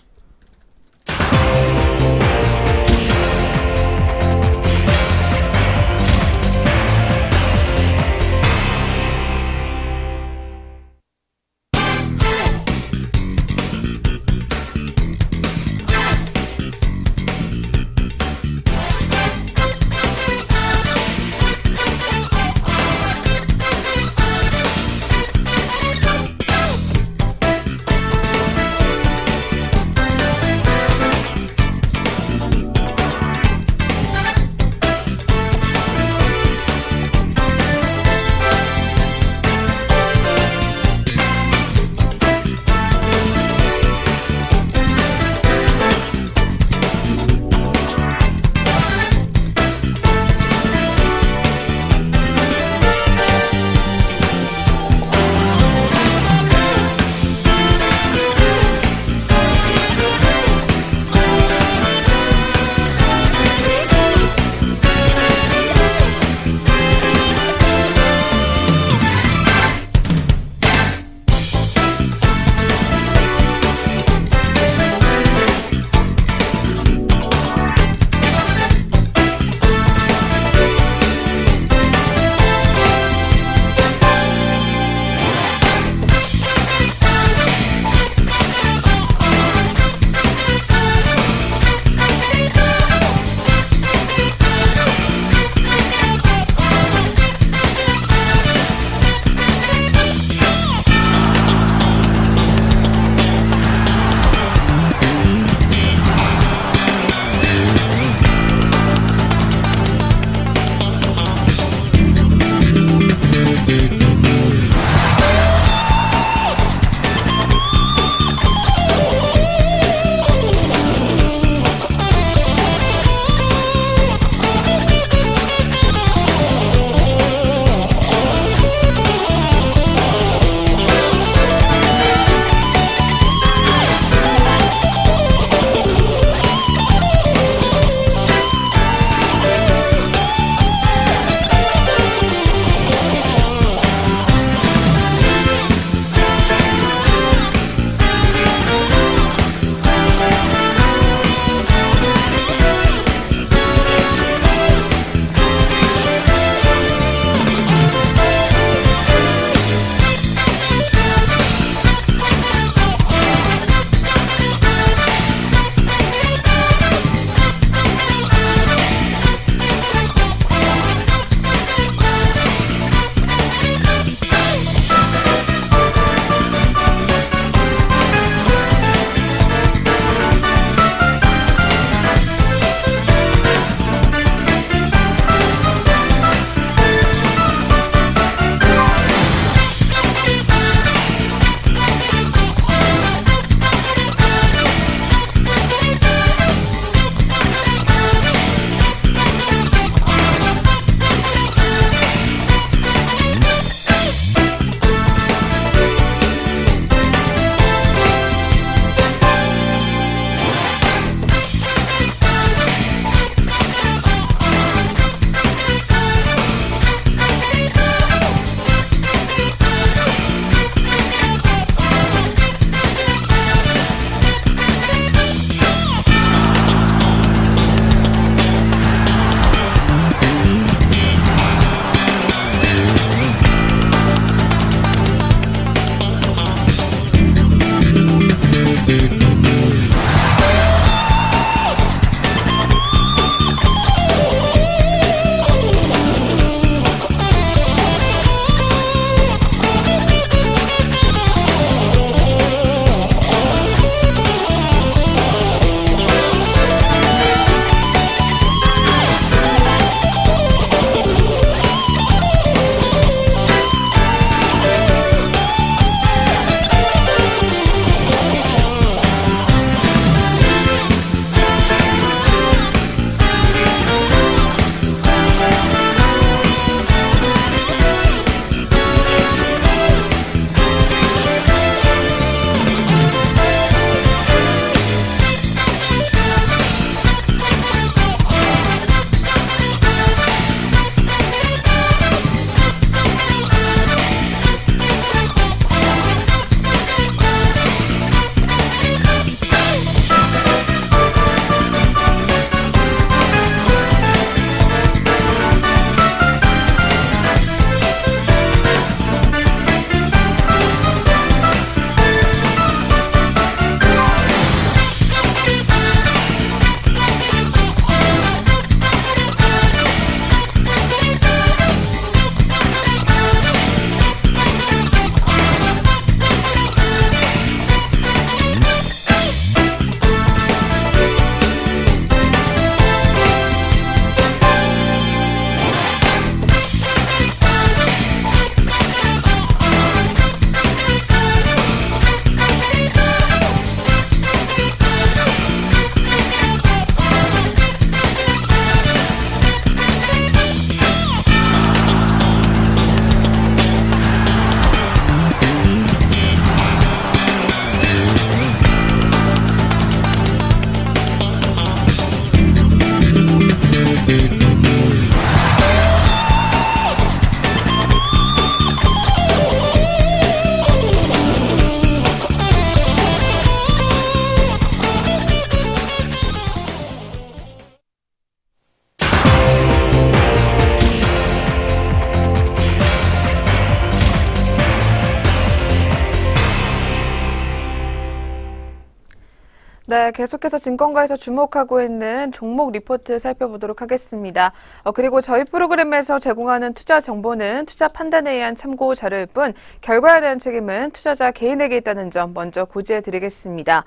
네, 계속해서 증권가에서 주목하고 있는 종목 리포트 살펴보도록 하겠습니다. 그리고 저희 프로그램에서 제공하는 투자 정보는 투자 판단에 의한 참고 자료일 뿐 결과에 대한 책임은 투자자 개인에게 있다는 점 먼저 고지해 드리겠습니다.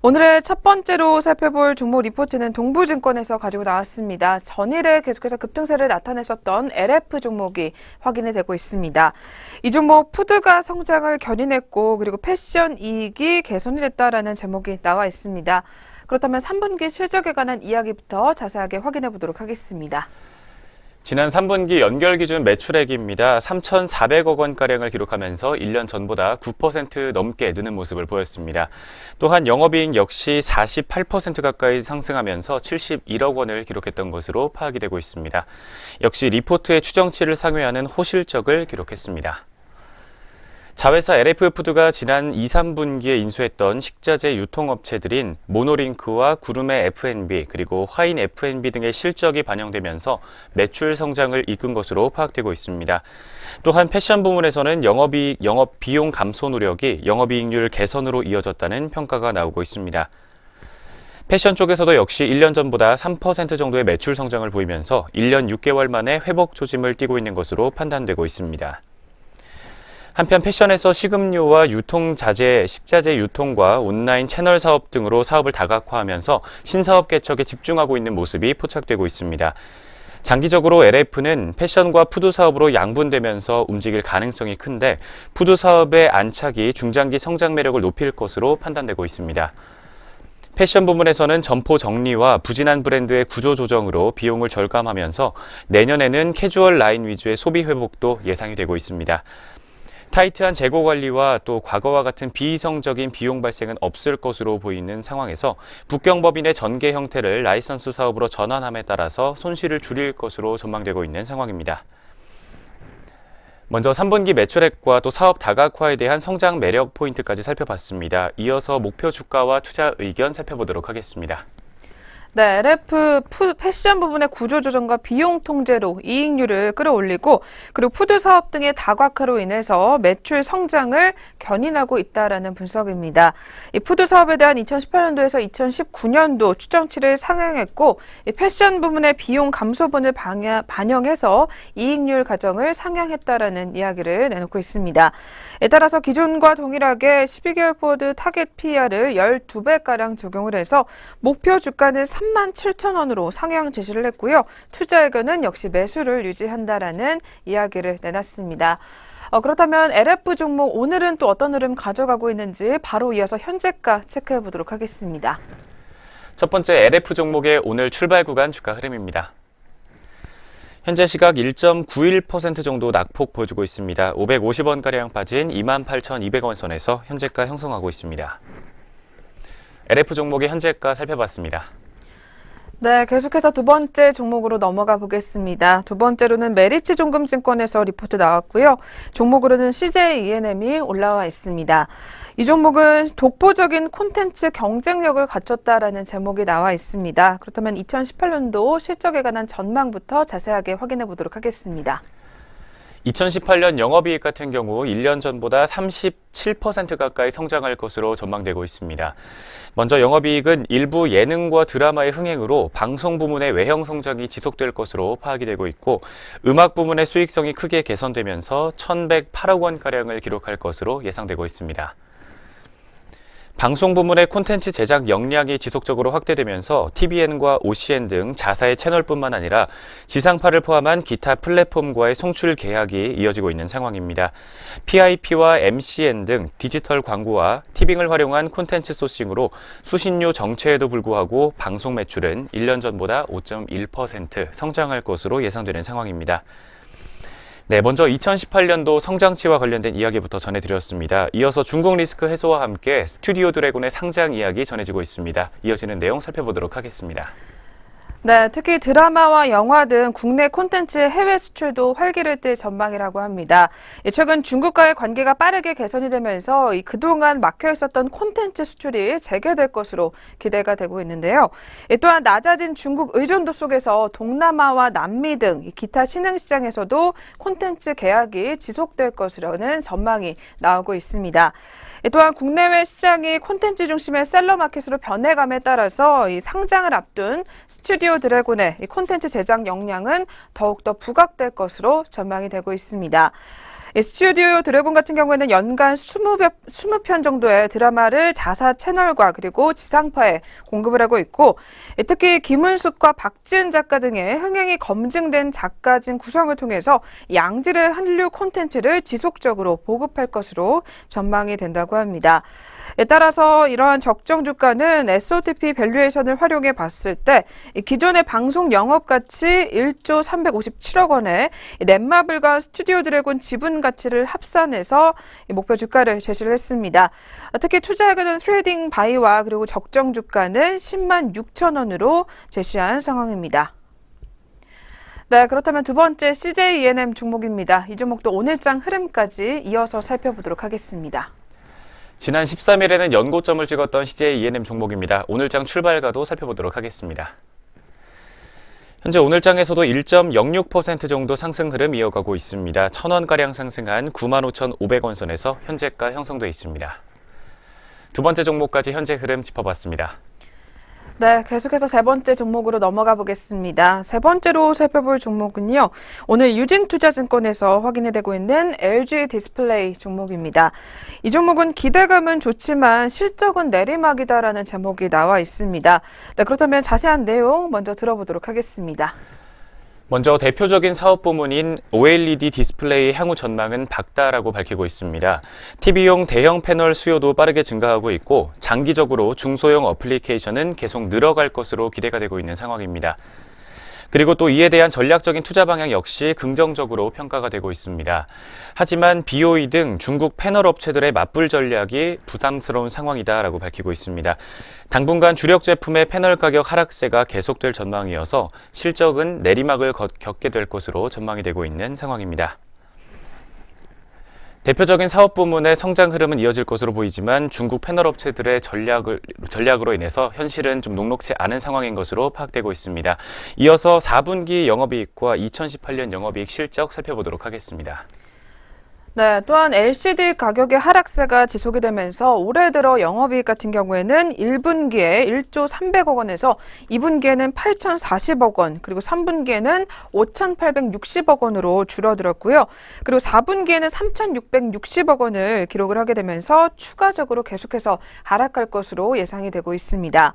오늘의 첫 번째로 살펴볼 종목 리포트는 동부증권에서 가지고 나왔습니다. 전일에 계속해서 급등세를 나타냈었던 LF 종목이 확인이 되고 있습니다. 이 종목 푸드가 성장을 견인했고 그리고 패션 이익이 개선이 됐다라는 제목이 나와 있습니다. 그렇다면 3분기 실적에 관한 이야기부터 자세하게 확인해 보도록 하겠습니다. 지난 3분기 연결 기준 매출액입니다. 3,400억 원가량을 기록하면서 1년 전보다 9% 넘게 느는 모습을 보였습니다. 또한 영업이익 역시 48% 가까이 상승하면서 71억 원을 기록했던 것으로 파악이 되고 있습니다. 역시 리포트의 추정치를 상회하는 호실적을 기록했습니다. 자회사 LF푸드가 지난 2, 3분기에 인수했던 식자재 유통업체들인 모노링크와 구름의 F&B 그리고 화인 F&B 등의 실적이 반영되면서 매출 성장을 이끈 것으로 파악되고 있습니다. 또한 패션 부문에서는 영업 비용 감소 노력이 영업이익률 개선으로 이어졌다는 평가가 나오고 있습니다. 패션 쪽에서도 역시 1년 전보다 3% 정도의 매출 성장을 보이면서 1년 6개월 만에 회복 조짐을 띠고 있는 것으로 판단되고 있습니다. 한편 패션에서 식음료와 유통자재, 식자재 유통과 온라인 채널 사업 등으로 사업을 다각화하면서 신사업 개척에 집중하고 있는 모습이 포착되고 있습니다. 장기적으로 LF는 패션과 푸드 사업으로 양분되면서 움직일 가능성이 큰데 푸드 사업의 안착이 중장기 성장 매력을 높일 것으로 판단되고 있습니다. 패션 부문에서는 점포 정리와 부진한 브랜드의 구조 조정으로 비용을 절감하면서 내년에는 캐주얼 라인 위주의 소비 회복도 예상이 되고 있습니다. 타이트한 재고 관리와 또 과거와 같은 비이성적인 비용 발생은 없을 것으로 보이는 상황에서 북경법인의 전개 형태를 라이선스 사업으로 전환함에 따라서 손실을 줄일 것으로 전망되고 있는 상황입니다. 먼저 3분기 매출액과 또 사업 다각화에 대한 성장 매력 포인트까지 살펴봤습니다. 이어서 목표 주가와 투자 의견 살펴보도록 하겠습니다. 네, LF 패션 부분의 구조조정과 비용 통제로 이익률을 끌어올리고 그리고 푸드 사업 등의 다각화로 인해서 매출 성장을 견인하고 있다라는 분석입니다. 이 푸드 사업에 대한 2018년도에서 2019년도 추정치를 상향했고 이 패션 부분의 비용 감소분을 반영해서 이익률 가정을 상향했다라는 이야기를 내놓고 있습니다. 에 따라서 기존과 동일하게 12개월 포워드 타겟 PER을 12배가량 적용을 해서 목표 주가는 37,000원으로 상향 제시를 했고요. 투자 의견은 역시 매수를 유지한다라는 이야기를 내놨습니다. 그렇다면 LF 종목 오늘은 또 어떤 흐름 가져가고 있는지 바로 이어서 현재가 체크해 보도록 하겠습니다. 첫 번째 LF 종목의 오늘 출발 구간 주가 흐름입니다. 현재 시각 1.91% 정도 낙폭 보여주고 있습니다. 550원가량 빠진 28,200원 선에서 현재가 형성하고 있습니다. LF 종목의 현재가 살펴봤습니다. 네, 계속해서 두 번째 종목으로 넘어가 보겠습니다. 두 번째로는 메리츠종금증권에서 리포트 나왔고요. 종목으로는 CJ ENM이 올라와 있습니다. 이 종목은 독보적인 콘텐츠 경쟁력을 갖췄다라는 제목이 나와 있습니다. 그렇다면 2018년도 실적에 관한 전망부터 자세하게 확인해 보도록 하겠습니다. 2018년 영업이익 같은 경우 1년 전보다 37% 가까이 성장할 것으로 전망되고 있습니다. 먼저 영업이익은 일부 예능과 드라마의 흥행으로 방송 부문의 외형 성장이 지속될 것으로 파악이 되고 있고 음악 부문의 수익성이 크게 개선되면서 1,108억 원가량을 기록할 것으로 예상되고 있습니다. 방송 부문의 콘텐츠 제작 역량이 지속적으로 확대되면서 TVN과 OCN 등 자사의 채널뿐만 아니라 지상파를 포함한 기타 플랫폼과의 송출 계약이 이어지고 있는 상황입니다. PIP와 MCN 등 디지털 광고와 티빙을 활용한 콘텐츠 소싱으로 수신료 정체에도 불구하고 방송 매출은 1년 전보다 5.1% 성장할 것으로 예상되는 상황입니다. 네, 먼저 2018년도 성장치와 관련된 이야기부터 전해드렸습니다. 이어서 중국 리스크 해소와 함께 스튜디오 드래곤의 상장 이야기 전해지고 있습니다. 이어지는 내용 살펴보도록 하겠습니다. 네, 특히 드라마와 영화 등 국내 콘텐츠 해외 수출도 활기를 띨 전망이라고 합니다. 최근 중국과의 관계가 빠르게 개선이 되면서 그동안 막혀 있었던 콘텐츠 수출이 재개될 것으로 기대가 되고 있는데요. 또한 낮아진 중국 의존도 속에서 동남아와 남미 등 기타 신흥 시장에서도 콘텐츠 계약이 지속될 것이라는 전망이 나오고 있습니다. 또한 국내외 시장이 콘텐츠 중심의 셀러 마켓으로 변해감에 따라서 상장을 앞둔 스튜디오 드래곤의 콘텐츠 제작 역량은 더욱더 부각될 것으로 전망이 되고 있습니다. 스튜디오 드래곤 같은 경우에는 연간 20편 정도의 드라마를 자사 채널과 그리고 지상파에 공급을 하고 있고, 특히 김은숙과 박지은 작가 등의 흥행이 검증된 작가진 구성을 통해서 양질의 한류 콘텐츠를 지속적으로 보급할 것으로 전망이 된다고 합니다. 따라서 이러한 적정 주가는 SOTP 밸류에이션을 활용해 봤을 때 기존의 방송 영업가치 1조 357억 원에 넷마블과 스튜디오 드래곤 지분 가치를 합산해서 목표 주가를 제시를 했습니다. 특히 투자하는 트레이딩 바이와 그리고 적정 주가는 10만 6천 원으로 제시한 상황입니다. 네, 그렇다면 두 번째 CJ E&M 종목입니다. 이 종목도 오늘장 흐름까지 이어서 살펴보도록 하겠습니다. 지난 13일에는 연고점을 찍었던 CJ E&M 종목입니다. 오늘장 출발가도 살펴보도록 하겠습니다. 현재 오늘장에서도 1.06% 정도 상승 흐름 이어가고 있습니다. 1,000원가량 상승한 95,500원 선에서 현재가 형성돼 있습니다. 두 번째 종목까지 현재 흐름 짚어봤습니다. 네, 계속해서 세 번째 종목으로 넘어가 보겠습니다. 세 번째로 살펴볼 종목은요, 오늘 유진투자증권에서 확인이 되고 있는 LG 디스플레이 종목입니다. 이 종목은 기대감은 좋지만 실적은 내리막이다라는 제목이 나와 있습니다. 네, 그렇다면 자세한 내용 먼저 들어보도록 하겠습니다. 먼저 대표적인 사업 부문인 OLED 디스플레이 향후 전망은 밝다라고 밝히고 있습니다. TV용 대형 패널 수요도 빠르게 증가하고 있고 장기적으로 중소형 어플리케이션은 계속 늘어갈 것으로 기대가 되고 있는 상황입니다. 그리고 또 이에 대한 전략적인 투자 방향 역시 긍정적으로 평가가 되고 있습니다. 하지만 BOE 등 중국 패널 업체들의 맞불 전략이 부담스러운 상황이다라고 밝히고 있습니다. 당분간 주력 제품의 패널 가격 하락세가 계속될 전망이어서 실적은 내리막을 겪게 될 것으로 전망이 되고 있는 상황입니다. 대표적인 사업 부문의 성장 흐름은 이어질 것으로 보이지만 중국 패널 업체들의 전략으로 인해서 현실은 좀 녹록지 않은 상황인 것으로 파악되고 있습니다. 이어서 4분기 영업이익과 2018년 영업이익 실적 살펴보도록 하겠습니다. 네, 또한 LCD 가격의 하락세가 지속이 되면서 올해 들어 영업이익 같은 경우에는 1분기에 1조 300억 원에서 2분기에는 8,040억 원, 그리고 3분기에는 5,860억 원으로 줄어들었고요. 그리고 4분기에는 3,660억 원을 기록을 하게 되면서 추가적으로 계속해서 하락할 것으로 예상이 되고 있습니다.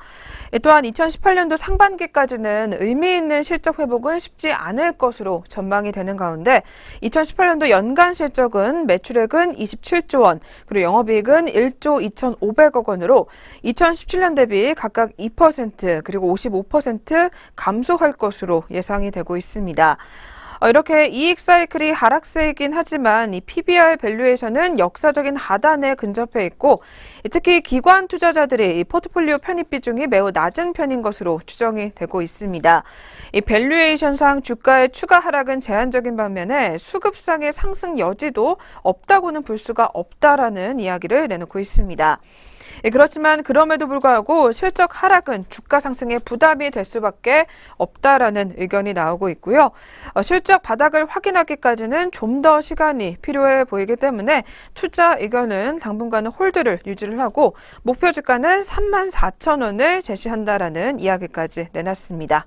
또한 2018년도 상반기까지는 의미 있는 실적 회복은 쉽지 않을 것으로 전망이 되는 가운데 2018년도 연간 실적은 매출액은 27조 원, 그리고 영업이익은 1조 2,500억 원으로 2017년 대비 각각 2% 그리고 55% 감소할 것으로 예상이 되고 있습니다. 이렇게 이익 사이클이 하락세이긴 하지만 이 PBR 밸류에이션은 역사적인 하단에 근접해 있고 특히 기관 투자자들이 이 포트폴리오 편입 비중이 매우 낮은 편인 것으로 추정이 되고 있습니다. 이 밸류에이션상 주가의 추가 하락은 제한적인 반면에 수급상의 상승 여지도 없다고는 볼 수가 없다라는 이야기를 내놓고 있습니다. 그렇지만 그럼에도 불구하고 실적 하락은 주가 상승에 부담이 될 수밖에 없다라는 의견이 나오고 있고요. 실적 바닥을 확인하기까지는 좀 더 시간이 필요해 보이기 때문에 투자 의견은 당분간은 홀드를 유지를 하고 목표 주가는 34,000원을 제시한다라는 이야기까지 내놨습니다.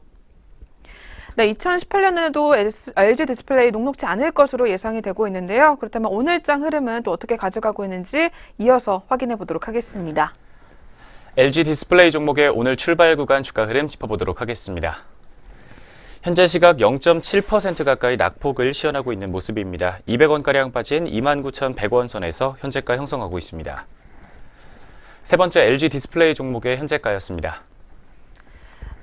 네, 2018년에도 LG 디스플레이 녹록지 않을 것으로 예상이 되고 있는데요. 그렇다면 오늘장 흐름은 또 어떻게 가져가고 있는지 이어서 확인해 보도록 하겠습니다. LG 디스플레이 종목의 오늘 출발 구간 주가 흐름 짚어보도록 하겠습니다. 현재 시각 0.7% 가까이 낙폭을 시현하고 있는 모습입니다. 200원가량 빠진 29,100원 선에서 현재가 형성하고 있습니다. 세 번째 LG 디스플레이 종목의 현재가였습니다.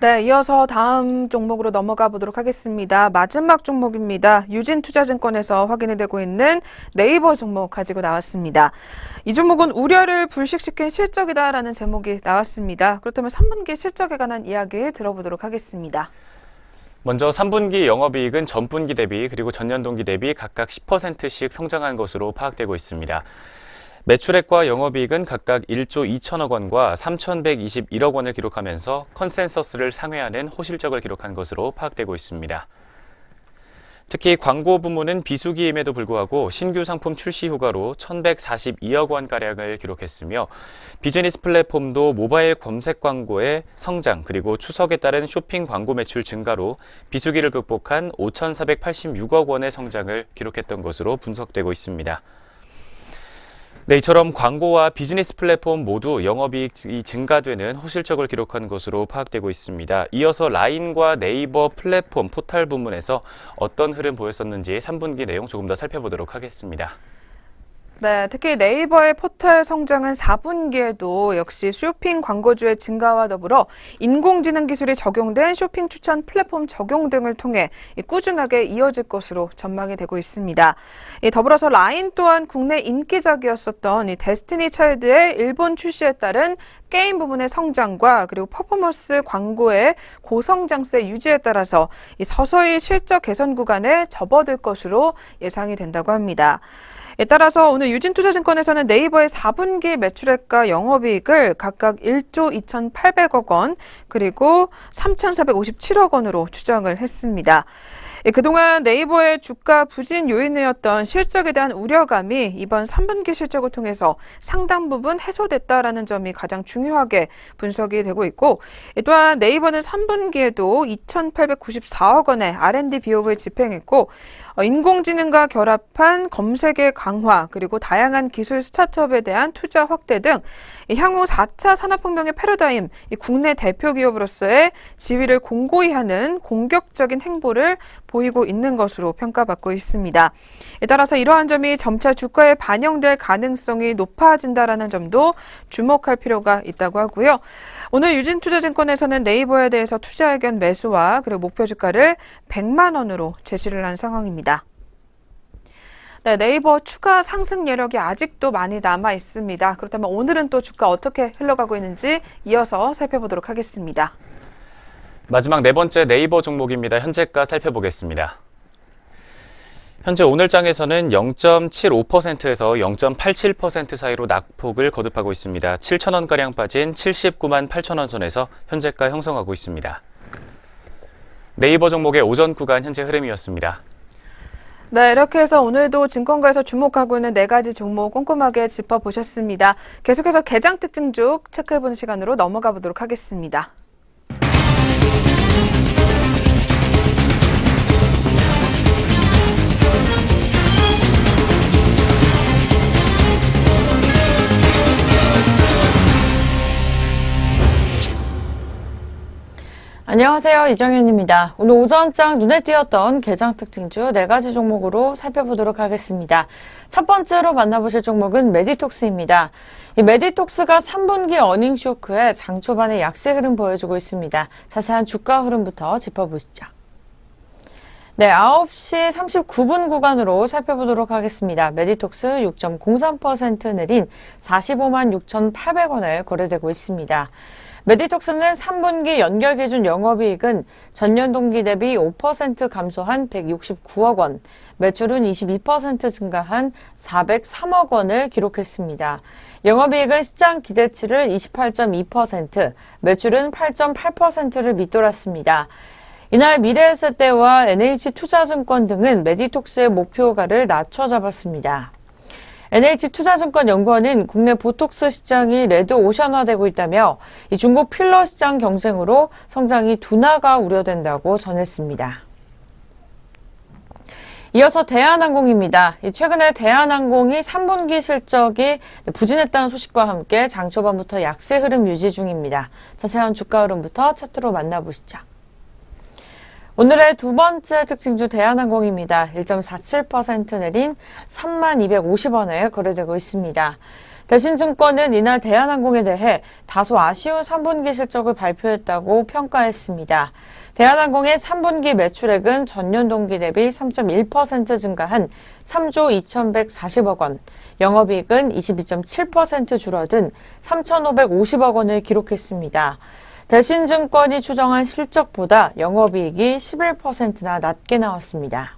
네, 이어서 다음 종목으로 넘어가 보도록 하겠습니다. 마지막 종목입니다. 유진투자증권에서 확인이 되고 있는 네이버 종목 가지고 나왔습니다. 이 종목은 우려를 불식시킨 실적이다라는 제목이 나왔습니다. 그렇다면 3분기 실적에 관한 이야기 들어보도록 하겠습니다. 먼저 3분기 영업이익은 전분기 대비 그리고 전년 동기 대비 각각 10%씩 성장한 것으로 파악되고 있습니다. 매출액과 영업이익은 각각 1조 2천억 원과 3,121억 원을 기록하면서 컨센서스를 상회하는 호실적을 기록한 것으로 파악되고 있습니다. 특히 광고 부문은 비수기임에도 불구하고 신규 상품 출시 효과로 1,142억 원가량을 기록했으며 비즈니스 플랫폼도 모바일 검색 광고의 성장 그리고 추석에 따른 쇼핑 광고 매출 증가로 비수기를 극복한 5,486억 원의 성장을 기록했던 것으로 분석되고 있습니다. 네, 이처럼 광고와 비즈니스 플랫폼 모두 영업이익이 증가되는 호실적을 기록한 것으로 파악되고 있습니다. 이어서 라인과 네이버 플랫폼 포털 부문에서 어떤 흐름 보였었는지 3분기 내용 조금 더 살펴보도록 하겠습니다. 네, 특히 네이버의 포털 성장은 4분기에도 역시 쇼핑 광고주의 증가와 더불어 인공지능 기술이 적용된 쇼핑 추천 플랫폼 적용 등을 통해 꾸준하게 이어질 것으로 전망이 되고 있습니다. 더불어서 라인 또한 국내 인기작이었었던 이 데스티니 차일드의 일본 출시에 따른 게임 부분의 성장과 그리고 퍼포먼스 광고의 고성장세 유지에 따라서 서서히 실적 개선 구간에 접어들 것으로 예상이 된다고 합니다. 따라서 오늘 유진투자증권에서는 네이버의 4분기 매출액과 영업이익을 각각 1조 2,800억 원 그리고 3,457억 원으로 추정을 했습니다. 그동안 네이버의 주가 부진 요인이었던 실적에 대한 우려감이 이번 3분기 실적을 통해서 상당 부분 해소됐다라는 점이 가장 중요하게 분석이 되고 있고, 또한 네이버는 3분기에도 2,894억 원의 R&D 비용을 집행했고 인공지능과 결합한 검색의 강화 그리고 다양한 기술 스타트업에 대한 투자 확대 등 향후 4차 산업혁명의 패러다임, 국내 대표 기업으로서의 지위를 공고히 하는 공격적인 행보를 보이고 있는 것으로 평가받고 있습니다. 따라서 이러한 점이 점차 주가에 반영될 가능성이 높아진다는 점도 주목할 필요가 있다고 하고요. 오늘 유진투자증권에서는 네이버에 대해서 투자 의견 매수와 그리고 목표 주가를 100만 원으로 제시를 한 상황입니다. 네, 네이버 추가 상승 여력이 아직도 많이 남아 있습니다. 그렇다면 오늘은 또 주가 어떻게 흘러가고 있는지 이어서 살펴보도록 하겠습니다. 마지막 네 번째 네이버 종목입니다. 현재가 살펴보겠습니다. 현재 오늘장에서는 0.75%에서 0.87% 사이로 낙폭을 거듭하고 있습니다. 7,000원가량 빠진 79만 8천원 선에서 현재가 형성하고 있습니다. 네이버 종목의 오전 구간 현재 흐름이었습니다. 네, 이렇게 해서 오늘도 증권가에서 주목하고 있는 4가지 종목 꼼꼼하게 짚어보셨습니다. 계속해서 개장 특징 쭉 체크해보는 시간으로 넘어가 보도록 하겠습니다. 안녕하세요. 이정현입니다. 오늘 오전장 눈에 띄었던 개장 특징주 4가지 종목으로 살펴보도록 하겠습니다. 첫 번째로 만나보실 종목은 메디톡스입니다. 이 메디톡스가 3분기 어닝 쇼크에 장 초반에 약세 흐름 보여주고 있습니다. 자세한 주가 흐름부터 짚어보시죠. 네, 9시 39분 구간으로 살펴보도록 하겠습니다. 메디톡스 6.03% 내린 45만 6,800원에 거래되고 있습니다. 메디톡스는 3분기 연결 기준 영업이익은 전년 동기 대비 5% 감소한 169억 원, 매출은 22% 증가한 403억 원을 기록했습니다. 영업이익은 시장 기대치를 28.2%, 매출은 8.8%를 밑돌았습니다. 이날 미래에셋대와 NH투자증권 등은 메디톡스의 목표가를 낮춰 잡았습니다. NH투자증권연구원은 국내 보톡스 시장이 레드오션화되고 있다며 이 중국 필러 시장 경쟁으로 성장이 둔화가 우려된다고 전했습니다. 이어서 대한항공입니다. 최근에 대한항공이 3분기 실적이 부진했다는 소식과 함께 장 초반부터 약세 흐름 유지 중입니다. 자세한 주가 흐름부터 차트로 만나보시죠. 오늘의 두 번째 특징주 대한항공입니다. 1.47% 내린 3250원에 거래되고 있습니다. 대신증권은 이날 대한항공에 대해 다소 아쉬운 3분기 실적을 발표했다고 평가했습니다. 대한항공의 3분기 매출액은 전년 동기 대비 3.1% 증가한 3조 2,140억 원, 영업이익은 22.7% 줄어든 3,550억 원을 기록했습니다. 대신증권이 추정한 실적보다 영업이익이 11%나 낮게 나왔습니다.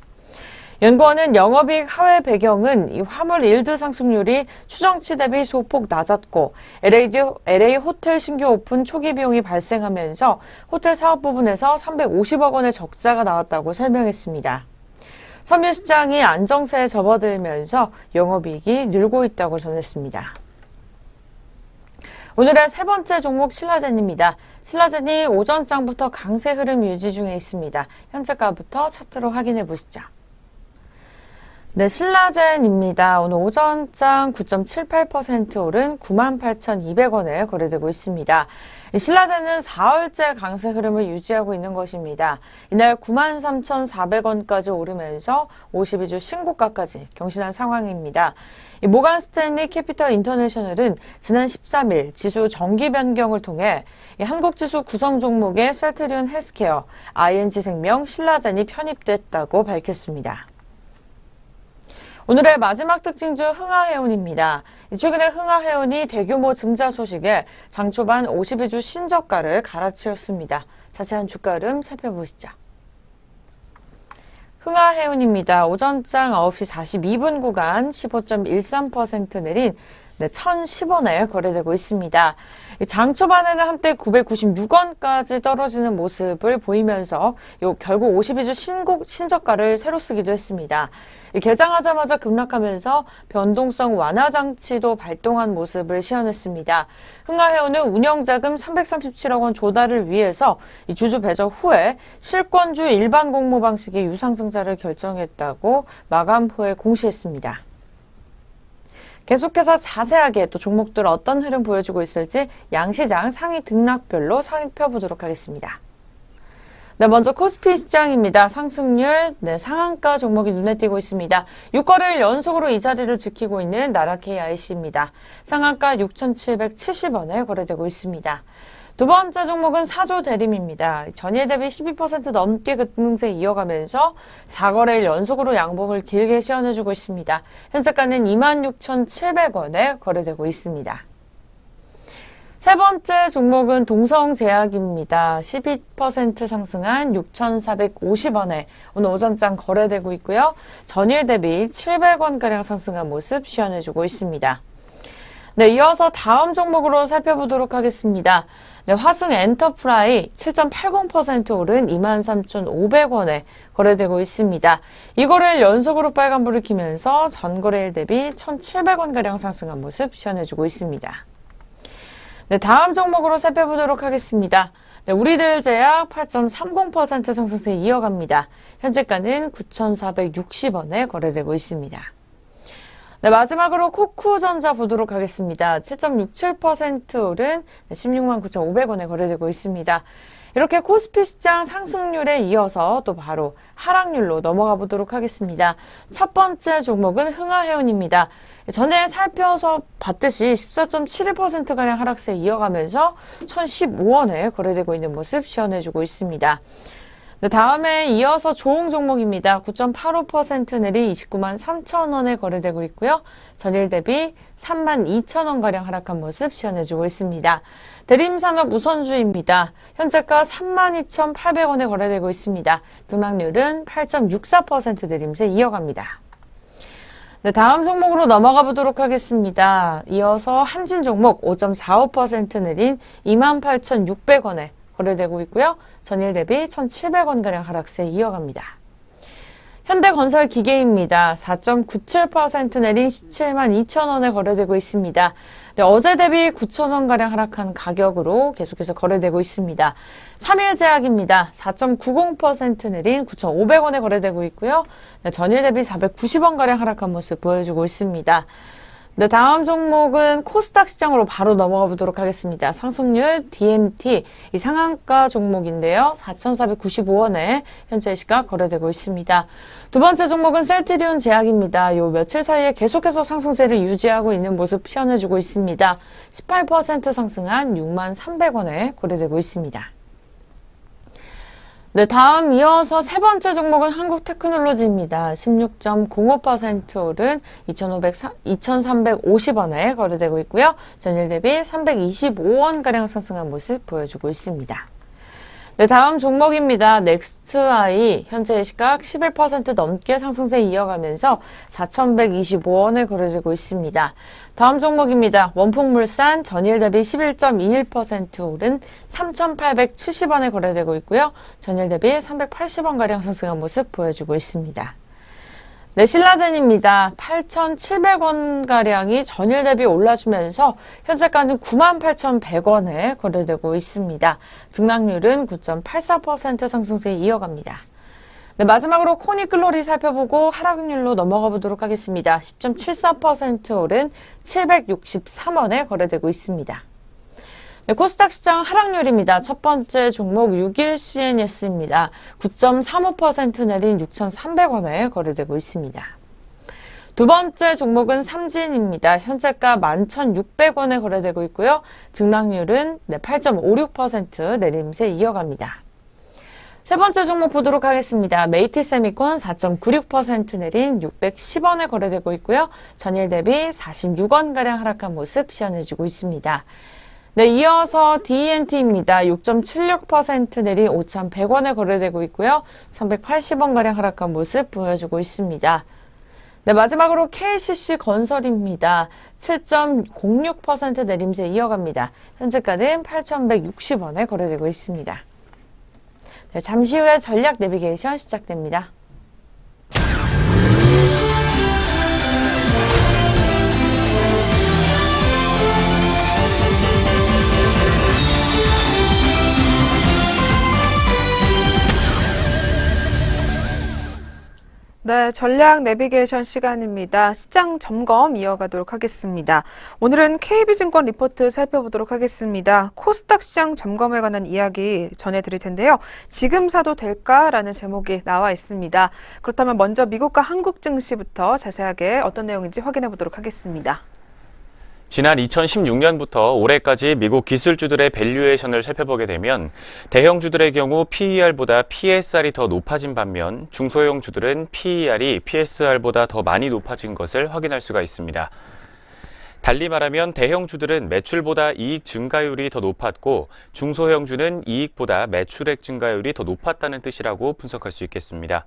연구원은 영업이익 하회 배경은 이 화물 일드 상승률이 추정치 대비 소폭 낮았고 LA 호텔 신규 오픈 초기 비용이 발생하면서 호텔 사업 부분에서 350억 원의 적자가 나왔다고 설명했습니다. 섬유 시장이 안정세에 접어들면서 영업이익이 늘고 있다고 전했습니다. 오늘의 세 번째 종목 신라젠입니다. 신라젠이 오전장부터 강세 흐름 유지 중에 있습니다. 현재가부터 차트로 확인해 보시죠. 네, 신라젠입니다. 오늘 오전장 9.78% 오른 98,200원에 거래되고 있습니다. 신라젠은 4월째 강세 흐름을 유지하고 있는 것입니다. 이날 93,400원까지 오르면서 52주 신고가까지 경신한 상황입니다. 모간 스탠리 캐피털 인터내셔널은 지난 13일 지수 정기 변경을 통해 한국 지수 구성 종목에 셀트리온 헬스케어, ING생명, 신라젠이 편입됐다고 밝혔습니다. 오늘의 마지막 특징주 흥하해운입니다. 최근에 흥하해운이 대규모 증자 소식에 장 초반 52주 신저가를 갈아치웠습니다. 자세한 주가 흐름 살펴보시죠. 흥하해운입니다. 오전장 9시 42분 구간 15.13% 내린 1,010원에 거래되고 있습니다. 장 초반에는 한때 996원까지 떨어지는 모습을 보이면서 결국 52주 신저가를 새로 쓰기도 했습니다. 개장하자마자 급락하면서 변동성 완화 장치도 발동한 모습을 시현했습니다. 흥하해운은 운영자금 337억 원 조달을 위해서 주주 배정 후에 실권주 일반 공모 방식의 유상증자를 결정했다고 마감 후에 공시했습니다. 계속해서 자세하게 또 종목들 어떤 흐름 보여주고 있을지 양시장 상위 등락별로 살펴보도록 하겠습니다. 네, 먼저 코스피 시장입니다. 상승률, 상한가 종목이 눈에 띄고 있습니다. 6거래일 연속으로 이 자리를 지키고 있는 나라 KIC입니다. 상한가 6,770원에 거래되고 있습니다. 두 번째 종목은 사조 대림입니다. 전일 대비 12% 넘게 급등세 이어가면서 4거래일 연속으로 양봉을 길게 시현해주고 있습니다. 현재가는 26,700원에 거래되고 있습니다. 세 번째 종목은 동성제약입니다. 12% 상승한 6,450원에 오늘 오전장 거래되고 있고요. 전일 대비 700원가량 상승한 모습 시현해주고 있습니다. 네, 이어서 다음 종목으로 살펴보도록 하겠습니다. 네, 화승 엔터프라이 7.80% 오른 23,500원에 거래되고 있습니다. 이 거래일 연속으로 빨간불을 켜면서 전 거래일 대비 1,700원가량 상승한 모습 시현해주고 있습니다. 네, 다음 종목으로 살펴보도록 하겠습니다. 네, 우리들제약 8.30% 상승세 이어갑니다. 현재가는 9,460원에 거래되고 있습니다. 네, 마지막으로 코쿠전자 보도록 하겠습니다. 7.67% 오른 169,500원에 거래되고 있습니다. 이렇게 코스피 시장 상승률에 이어서 또 바로 하락률로 넘어가 보도록 하겠습니다. 첫 번째 종목은 흥하해운입니다. 전에 살펴서 봤듯이 14.71%가량 하락세 이어가면서 1,015원에 거래되고 있는 모습 시현해주고 있습니다. 네, 다음에 이어서 조홍 종목입니다. 9.85% 내린 29만 3천원에 거래되고 있고요. 전일 대비 3만 2천원가량 하락한 모습 시현해주고 있습니다. 대림산업 우선주입니다. 현재가 32,800원에 거래되고 있습니다. 등락률은 8.64% 내림세 이어갑니다. 네, 다음 종목으로 넘어가 보도록 하겠습니다. 이어서 한진 종목 5.45% 내린 28,600원에 거래되고 있고요. 전일 대비 1,700원가량 하락세 이어갑니다. 현대건설기계입니다. 4.97% 내린 17만 2천원에 거래되고 있습니다. 네, 어제 대비 9천원가량 하락한 가격으로 계속해서 거래되고 있습니다. 3일제약입니다. 4.90% 내린 9,500원에 거래되고 있고요. 네, 전일 대비 490원가량 하락한 모습 보여주고 있습니다. 네, 다음 종목은 코스닥 시장으로 바로 넘어가 보도록 하겠습니다. 상승률 DMT, 이 상한가 종목인데요. 4,495원에 현재 시각 거래되고 있습니다. 두 번째 종목은 셀트리온 제약입니다. 요 며칠 사이에 계속해서 상승세를 유지하고 있는 모습 시연해주고 있습니다. 18% 상승한 63,300원에 거래되고 있습니다. 네, 다음 이어서 세 번째 종목은 한국테크놀로지입니다. 16.05% 오른 2,350원에 거래되고 있고요. 전일 대비 325원가량 상승한 모습 보여주고 있습니다. 네, 다음 종목입니다. 넥스트아이, 현재 시각 11% 넘게 상승세 이어가면서 4,125원에 거래되고 있습니다. 다음 종목입니다. 원풍물산, 전일 대비 11.21% 오른 3,870원에 거래되고 있고요. 전일 대비 380원가량 상승한 모습 보여주고 있습니다. 네, 신라젠입니다. 8,700원가량이 전일 대비 올라주면서 현재가는 98,100원에 거래되고 있습니다. 등락률은 9.84% 상승세 이어갑니다. 네, 마지막으로 코닉글로리 살펴보고 하락률로 넘어가 보도록 하겠습니다. 10.74% 오른 763원에 거래되고 있습니다. 네, 코스닥 시장 하락률입니다. 첫 번째 종목 6일 CNS입니다. 9.35% 내린 6,300원에 거래되고 있습니다. 두 번째 종목은 삼진입니다. 현재가 11,600원에 거래되고 있고요. 등락률은 8.56% 내림세 이어갑니다. 세 번째 종목 보도록 하겠습니다. 메이트세미콘 4.96% 내린 610원에 거래되고 있고요. 전일 대비 46원가량 하락한 모습 시연해주고 있습니다. 네, 이어서 DNT입니다. 6.76% 내린 5,100원에 거래되고 있고요. 380원가량 하락한 모습 보여주고 있습니다. 네, 마지막으로 KCC 건설입니다. 7.06% 내림세 이어갑니다. 현재가는 8,160원에 거래되고 있습니다. 네, 잠시 후에 전략 내비게이션 시작됩니다. 네, 전략 내비게이션 시간입니다. 시장 점검 이어가도록 하겠습니다. 오늘은 KB증권 리포트 살펴보도록 하겠습니다. 코스닥 시장 점검에 관한 이야기 전해드릴 텐데요. 지금 사도 될까라는 제목이 나와 있습니다. 그렇다면 먼저 미국과 한국 증시부터 자세하게 어떤 내용인지 확인해 보도록 하겠습니다. 지난 2016년부터 올해까지 미국 기술주들의 밸류에이션을 살펴보게 되면 대형주들의 경우 PER보다 PSR이 더 높아진 반면 중소형주들은 PER이 PSR보다 더 많이 높아진 것을 확인할 수가 있습니다. 달리 말하면 대형주들은 매출보다 이익 증가율이 더 높았고 중소형주는 이익보다 매출액 증가율이 더 높았다는 뜻이라고 분석할 수 있겠습니다.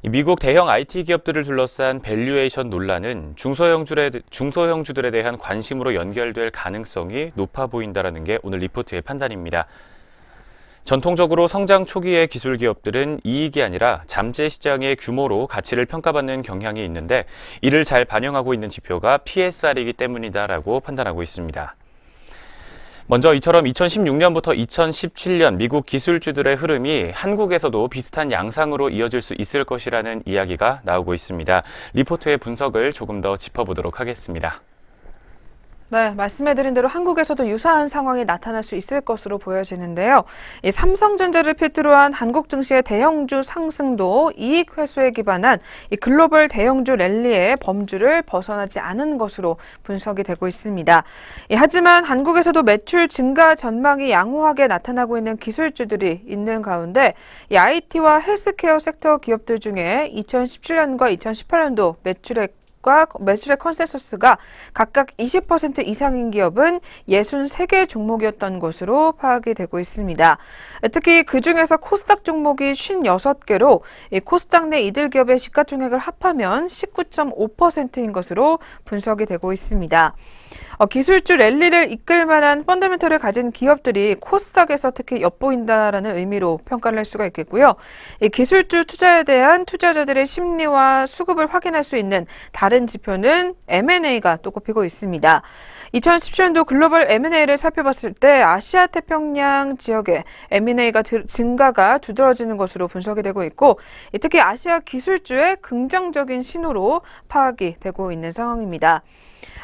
미국 대형 IT 기업들을 둘러싼 밸류에이션 논란은 중소형주들에 대한 관심으로 연결될 가능성이 높아 보인다는 게 오늘 리포트의 판단입니다. 전통적으로 성장 초기의 기술 기업들은 이익이 아니라 잠재 시장의 규모로 가치를 평가받는 경향이 있는데 이를 잘 반영하고 있는 지표가 PSR이기 때문이다라고 판단하고 있습니다. 먼저 이처럼 2016년부터 2017년 미국 기술주들의 흐름이 한국에서도 비슷한 양상으로 이어질 수 있을 것이라는 이야기가 나오고 있습니다. 리포트의 분석을 조금 더 짚어보도록 하겠습니다. 네, 말씀해드린 대로 한국에서도 유사한 상황이 나타날 수 있을 것으로 보여지는데요. 이 삼성전자를 필두로 한 한국 증시의 대형주 상승도 이익 회수에 기반한 이 글로벌 대형주 랠리의 범주를 벗어나지 않은 것으로 분석이 되고 있습니다. 하지만 한국에서도 매출 증가 전망이 양호하게 나타나고 있는 기술주들이 있는 가운데 이 IT와 헬스케어 섹터 기업들 중에 2017년과 2018년도 매출액 컨센서스가 각각 20% 이상인 기업은 63개 종목이었던 것으로 파악이 되고 있습니다. 특히 그중에서 코스닥 종목이 56개로 코스닥 내 이들 기업의 시가총액을 합하면 19.5%인 것으로 분석이 되고 있습니다. 기술주 랠리를 이끌 만한 펀더멘털을 가진 기업들이 코스닥에서 특히 엿보인다라는 의미로 평가를 할 수가 있겠고요. 기술주 투자에 대한 투자자들의 심리와 수급을 확인할 수 있는 다른 지표는 M&A가 또 꼽히고 있습니다. 2017년도 글로벌 M&A를 살펴봤을 때 아시아 태평양 지역의 M&A가 증가가 두드러지는 것으로 분석이 되고 있고 특히 아시아 기술주의 긍정적인 신호로 파악이 되고 있는 상황입니다.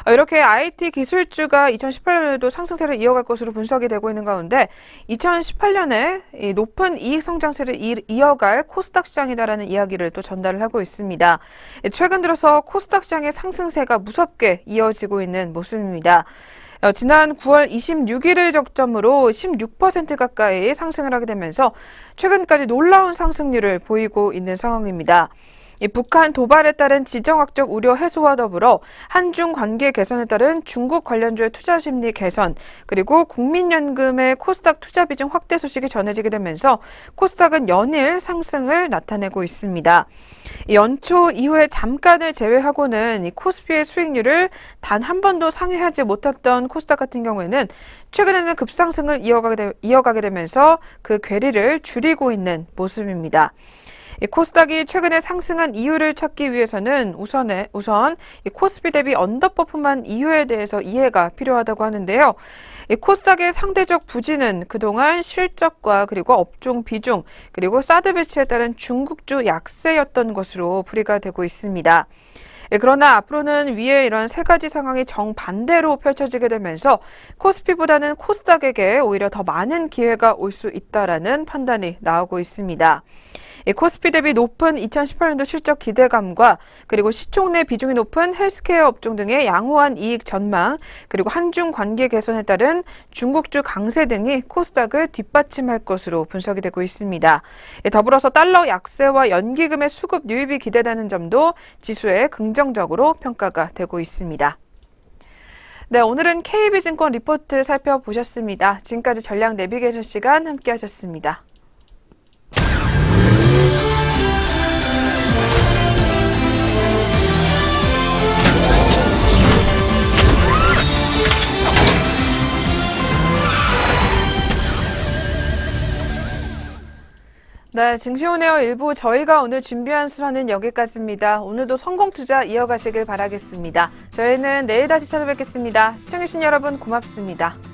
이렇게 IT 기술주가 2018년에도 상승세를 이어갈 것으로 분석이 되고 있는 가운데 2018년에 이 높은 이익 성장세를 이어갈 코스닥 시장이다라는 이야기를 또 전달을 하고 있습니다. 최근 들어서 코스닥 시장의 상승세가 무섭게 이어지고 있는 모습입니다. 지난 9월 26일을 적점으로 16% 가까이 상승을 하게 되면서 최근까지 놀라운 상승률을 보이고 있는 상황입니다. 북한 도발에 따른 지정학적 우려 해소와 더불어 한중 관계 개선에 따른 중국 관련주의 투자 심리 개선, 그리고 국민연금의 코스닥 투자 비중 확대 소식이 전해지게 되면서 코스닥은 연일 상승을 나타내고 있습니다. 연초 이후에 잠깐을 제외하고는 이 코스피의 수익률을 단 한 번도 상회하지 못했던 코스닥 같은 경우에는 최근에는 급상승을 이어가게 되면서 그 괴리를 줄이고 있는 모습입니다. 코스닥이 최근에 상승한 이유를 찾기 위해서는 우선 코스피 대비 언더퍼폼한 이유에 대해서 이해가 필요하다고 하는데요. 코스닥의 상대적 부진은 그동안 실적과 그리고 업종 비중, 그리고 사드 배치에 따른 중국주 약세였던 것으로 풀이가 되고 있습니다. 그러나 앞으로는 위에 이런 세 가지 상황이 정반대로 펼쳐지게 되면서 코스피보다는 코스닥에게 오히려 더 많은 기회가 올 수 있다라는 판단이 나오고 있습니다. 코스피 대비 높은 2018년도 실적 기대감과 그리고 시총 내 비중이 높은 헬스케어 업종 등의 양호한 이익 전망, 그리고 한중 관계 개선에 따른 중국주 강세 등이 코스닥을 뒷받침할 것으로 분석이 되고 있습니다. 더불어서 달러 약세와 연기금의 수급 유입이 기대되는 점도 지수에 긍정적으로 평가가 되고 있습니다. 네, 오늘은 KB증권 리포트 살펴보셨습니다. 지금까지 전략 내비게이션 시간 함께 하셨습니다. 네, 증시온에어 1부 저희가 오늘 준비한 수사는 여기까지입니다. 오늘도 성공투자 이어가시길 바라겠습니다. 저희는 내일 다시 찾아뵙겠습니다. 시청해주신 여러분 고맙습니다.